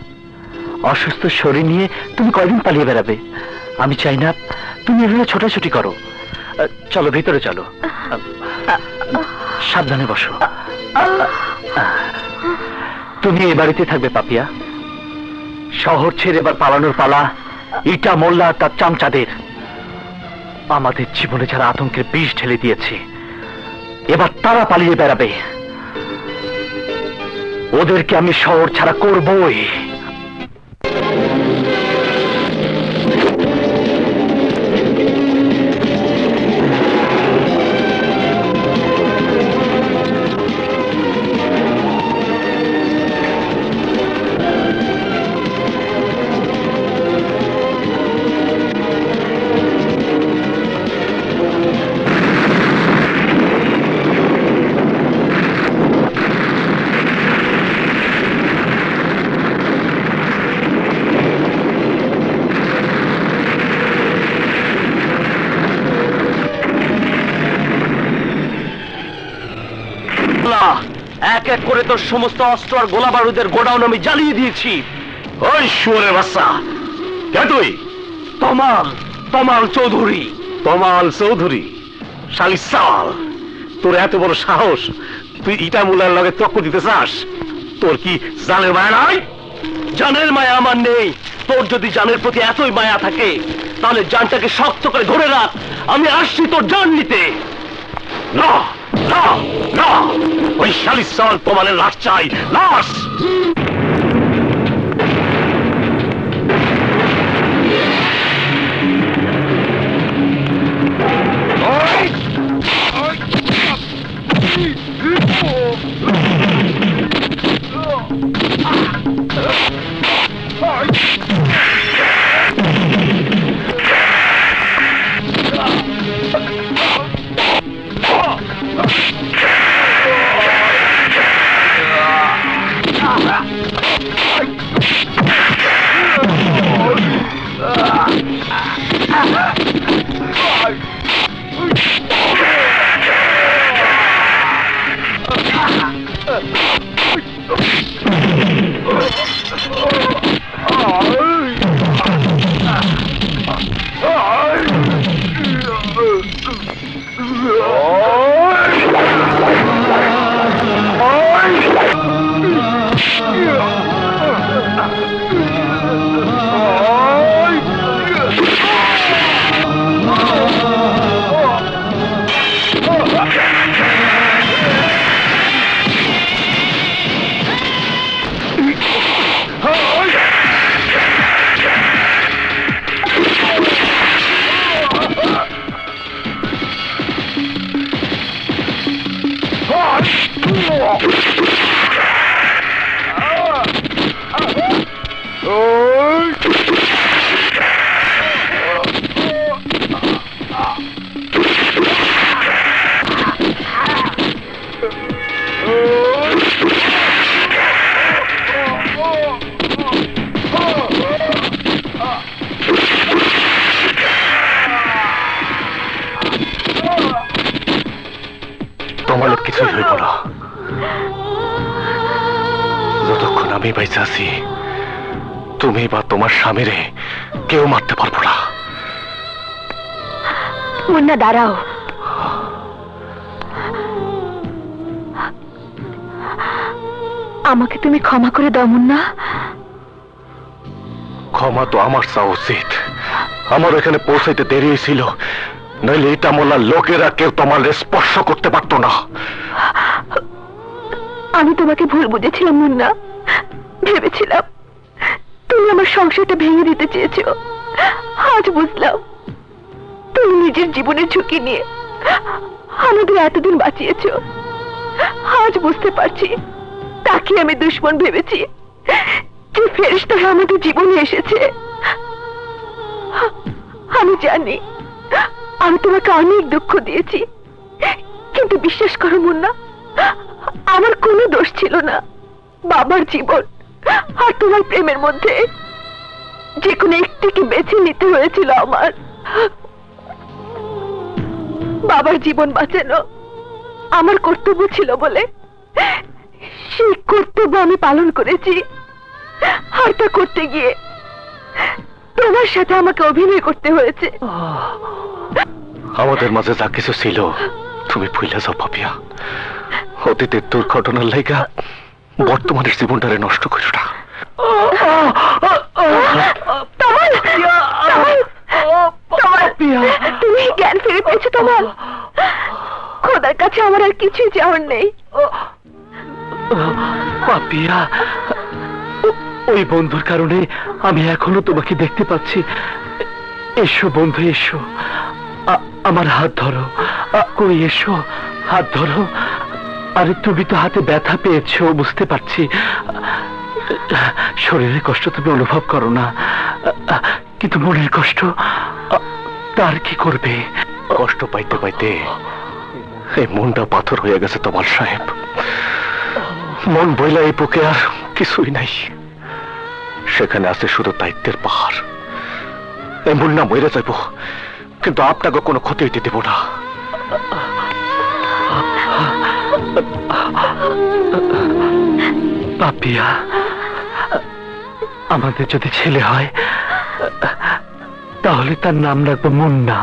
অসুস্থ শরীর নিয়ে তুমি কয়দিন পালিয়ে বেড়াবে? আমি চাই না তুমি এভাবে ছোটাছুটি করো। চলো ভিতরে চলো। সাবধানে বসো। তুমি এই বাড়িতে থাকবে পাপিয়া। শহর ছেড়ে এবার পালানোর পালা ইটা মোল্লা আর তার চামচাদের। আমাদের জীবনে যারা আতঙ্কের বিষ ঢেলে দিয়েছে, এবার তারা পালিয়ে বেড়াবে। ওদেরকে আমি শহর ছাড়া করবই। এক এক করে তোর সমস্ত অস্ত্র আর গোলা বারুদের গোডাউন আমি জ্বালিয়ে দিয়েছি।
ওই শুয়োরের বাচ্চা, কে তুই?
তমাল চৌধুরী।
তমাল চৌধুরী? শালি সাল, তোর এত বড় সাহস, তুই ইটা মুলার লগে টক্কর দিতে চাস? তোর কি জানের মায়া নাই?
জানের মায়া আমার নেই। তোর যদি জানের প্রতি এতই মায়া থাকে, তাহলে জানটাকে শক্ত করে ধরে রাখ। আমি আসছি তোর জান নিতে।
না না না, ওই শালি সাল তোমাদের লাশ চাই, লাশ।
তোমার কিছুই হইব না। যতক্ষণ আমি বাইসা আছি তুমি বা তোমার স্বামীরে কেউ মারতে পারবো না।
মুন্না দাঁড়াও, আমাকে তুমি ক্ষমা করে দাও মুন্না।
ক্ষমা তো আমার চাওয়া উচিত, আমার এখানে পৌঁছাইতে দেরি ছিল, নইলে এটা মোল্লার লোকেরা কেউ তোমার স্পর্শ করতে পারতো না।
আমি তোমাকে ভুল বুঝেছিলাম মুন্না, ভেবেছিলাম তুমি আমার সংসারটা ভেঙে দিতে চেয়েছো। আজ বুঝলাম তুমি নিজের জীবনের ঝুঁকি নিয়ে আমাদের এতদিন বাঁচিয়েছো। আজ বুঝতে পারছি তাকে আমি দুশ্মন ভেবেছি, যে ফেরেশতা হয়ে আমাদের জীবনে এসেছে। আমি জানি আমি তোমাকে অনেক দুঃখ দিয়েছি, কিন্তু বিশ্বাস করো মুন্না, আমার কোনো দোষ ছিল না। বাবার জীবন আর তোমার প্রেমের মধ্যে যে কোনো একটিকে বেছে নিতে হয়েছিল আমার। বাবার জীবন বাঁচানো আমার কর্তব্য ছিল বলে সেই কর্তব্য আমি পালন করেছি। আর তা করতে গিয়ে তোমার সাথে আমাকে অভিনয় করতে হয়েছে।
আমাদের মাঝে যা কিছু ছিল তুমি ভুলে যাও পাপিয়া। অতীতের দুর্ঘটনার লাইগা বর্তমানের জীবনটারে নষ্ট করিস না।
তুমি জ্ঞান ফিরে পেয়েছো তোমার? খোদার কাছে আমার আর কিছুই চাওয়ার নেই।
পাপিয়া, ওই বন্ধুর কারণে আমি এখনো তোমাকে দেখতে পাচ্ছি। এসো বন্ধু, এসো, আমার হাত ধরো। কই এসো, হাত ধরো। আরে তুমি তো হাতে ব্যথা পেয়েছো, বুঝতে পারছি। শরীরের কষ্ট তুমি অনুভব করো না, কিন্তু মনের কষ্ট তার কি করবে?
কষ্ট পাইতে পাইতে এই মনটা পাথর হয়ে গেছে তোমার সাহেব। মন বইলা এই বুকে আর কিছুই নাই, সেখানে আছে শুধু দায়িত্বের পাহাড়। এই মন না মরে যাইব, কিন্তু আপনাকে কোনো ক্ষতি হইতে দেব না।
পাপিয়া, আমাদের যদি ছেলে হয় তাহলে তার নাম রাখবো মুন্না।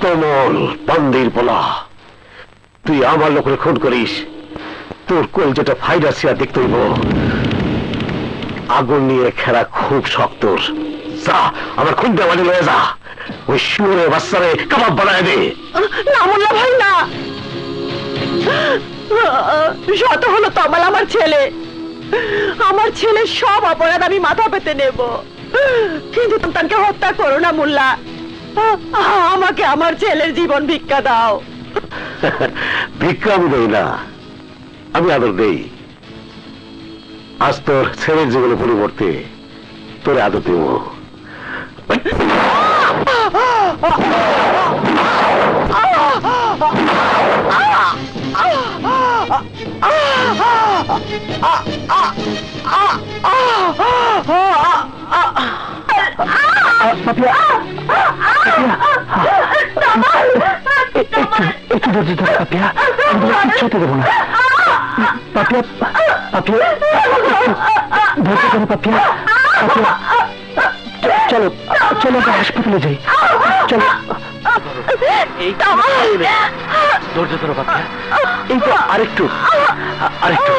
তোমল বন্দির বলা, তুই আমার লোকের খুন করিস, তোর কোল যেটা ভাইরাসিয়া দেখতে হইব। আগুন নিয়ে খেলা খুব শক্ত। যা আমার খুন দেওয়ানি লয়ে যা, ওই শুয়োরের বাচ্চারে কাবাব বানায় দে।
না মুন্না ভাই, না। শত হলো তমাল আমার ছেলে, আমার ছেলের সব অপরাধ আমি মাথা পেতে নেব, কিন্তু তাকে হত্যা করো না মুল্লা। আমাকে আমার ছেলের জীবন ভিক্ষা দাও।
ভিক্ষা আমি দেই না, আমি আদর দেই। আজ তোর ছেলের জীবনের পরিবর্তে তোর আদর দেব।
একটু ধৈর্য ধরো পাপিয়া, আমি কিচ্ছু হতে দেবো না। পাপিয়া, পাপিয়া, ধৈর্য ধরো পাপিয়া। পাপিয়া, চলো চলো, আমরা হাসপাতালে যাই। চলো, ধৈর্য ধরো পাপিয়া। এই তো, আরেকটু আরেকটু।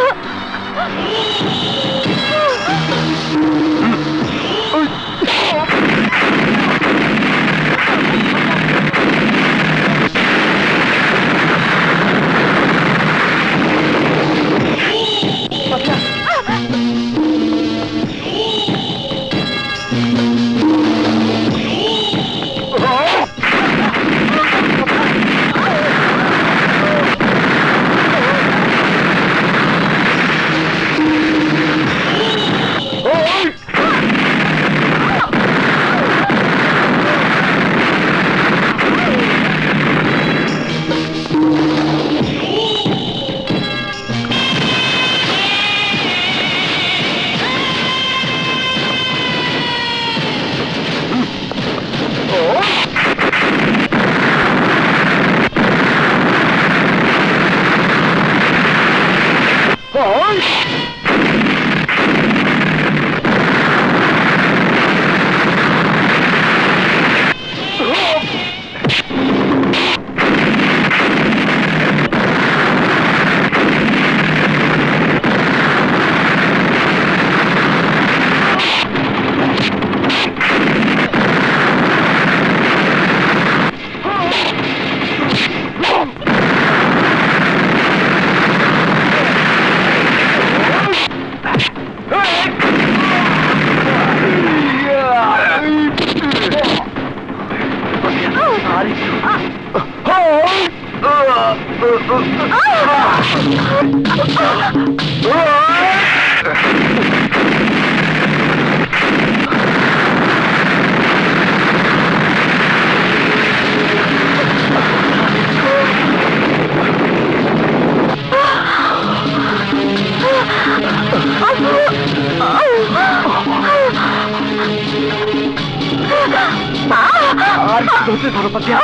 ধরতে ধরো পাপিয়া,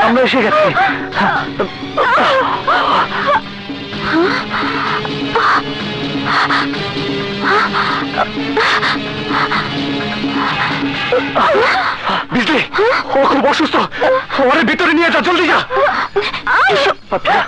আমরা এসে গেছি। বিজলি, ও খুব অসুস্থ, ওরে ভিতরে নিয়ে যা, জলদি যা। পাপিয়া,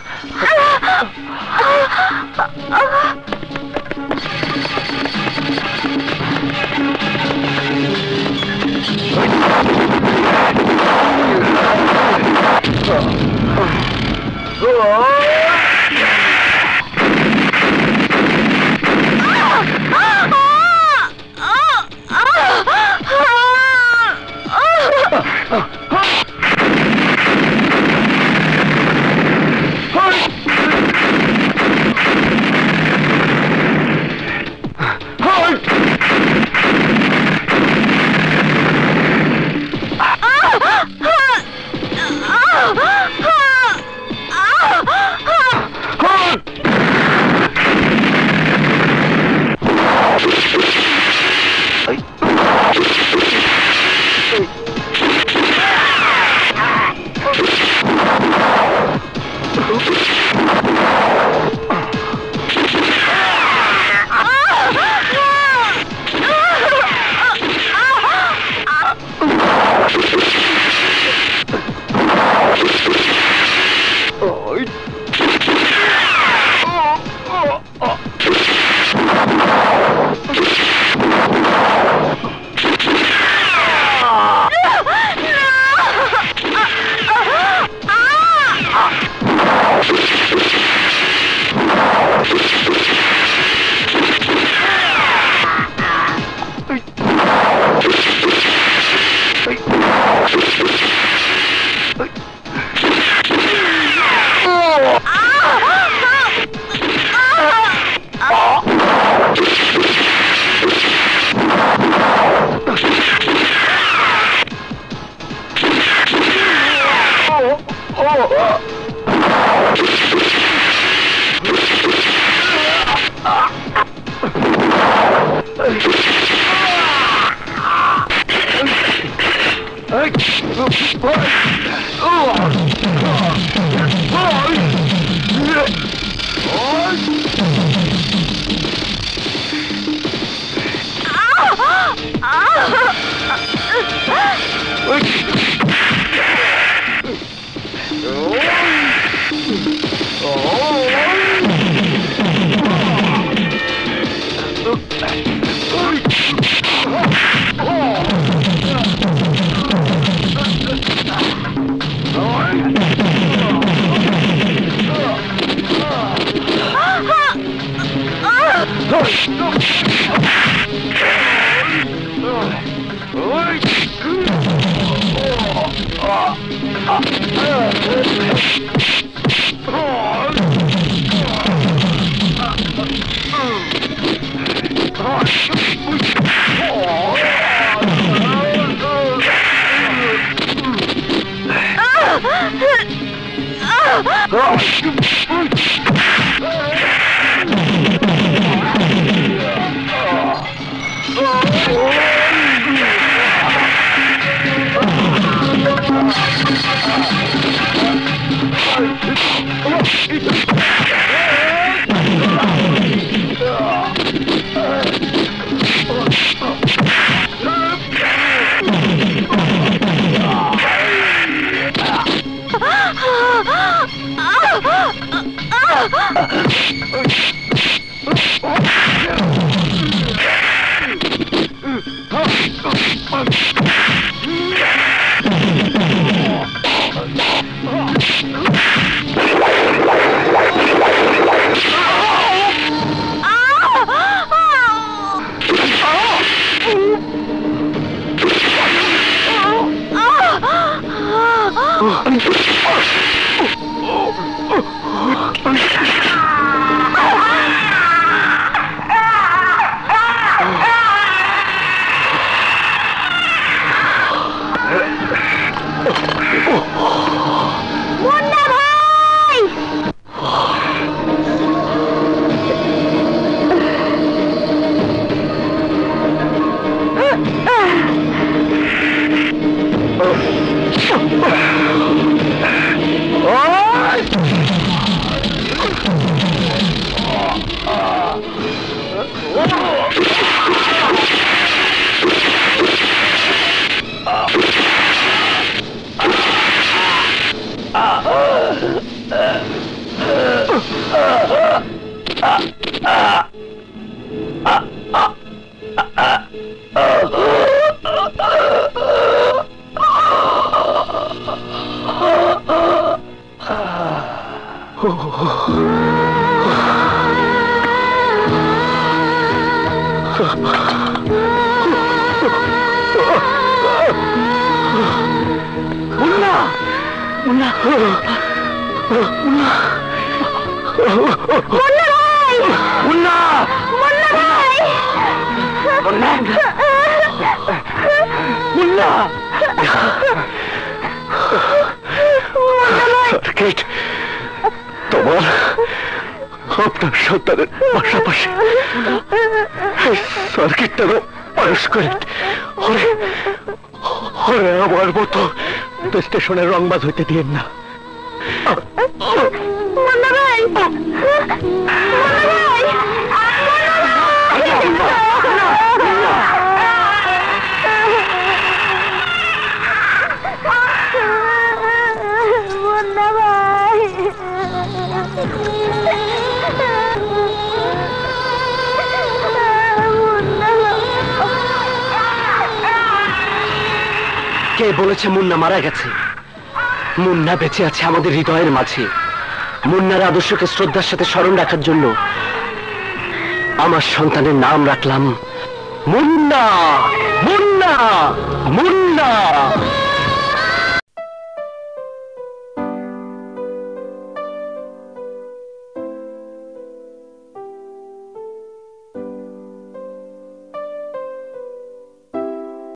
মুন্না মুন্না
মুন্না ভাই
মুন্না
মুন্না ভাই
মুন্না সার্কিট তোমার আপনার সন্তানের পাশাপাশি সার্কিটটারও মানুষ করে আমার মতো স্টেশনের রংবাজ হইতে দিয়েন না।
মুন্না ভাই মুন্না ভাই
কে বলেছে মুন্না মারা গেছে? মুন্না বেঁচে আছে আমাদের হৃদয়ের মাঝে। মুন্নার আদর্শকে শ্রদ্ধার সাথে স্মরণ রাখার জন্য আমার সন্তানের নাম রাখলাম মুন্না। মুন্না মুন্না।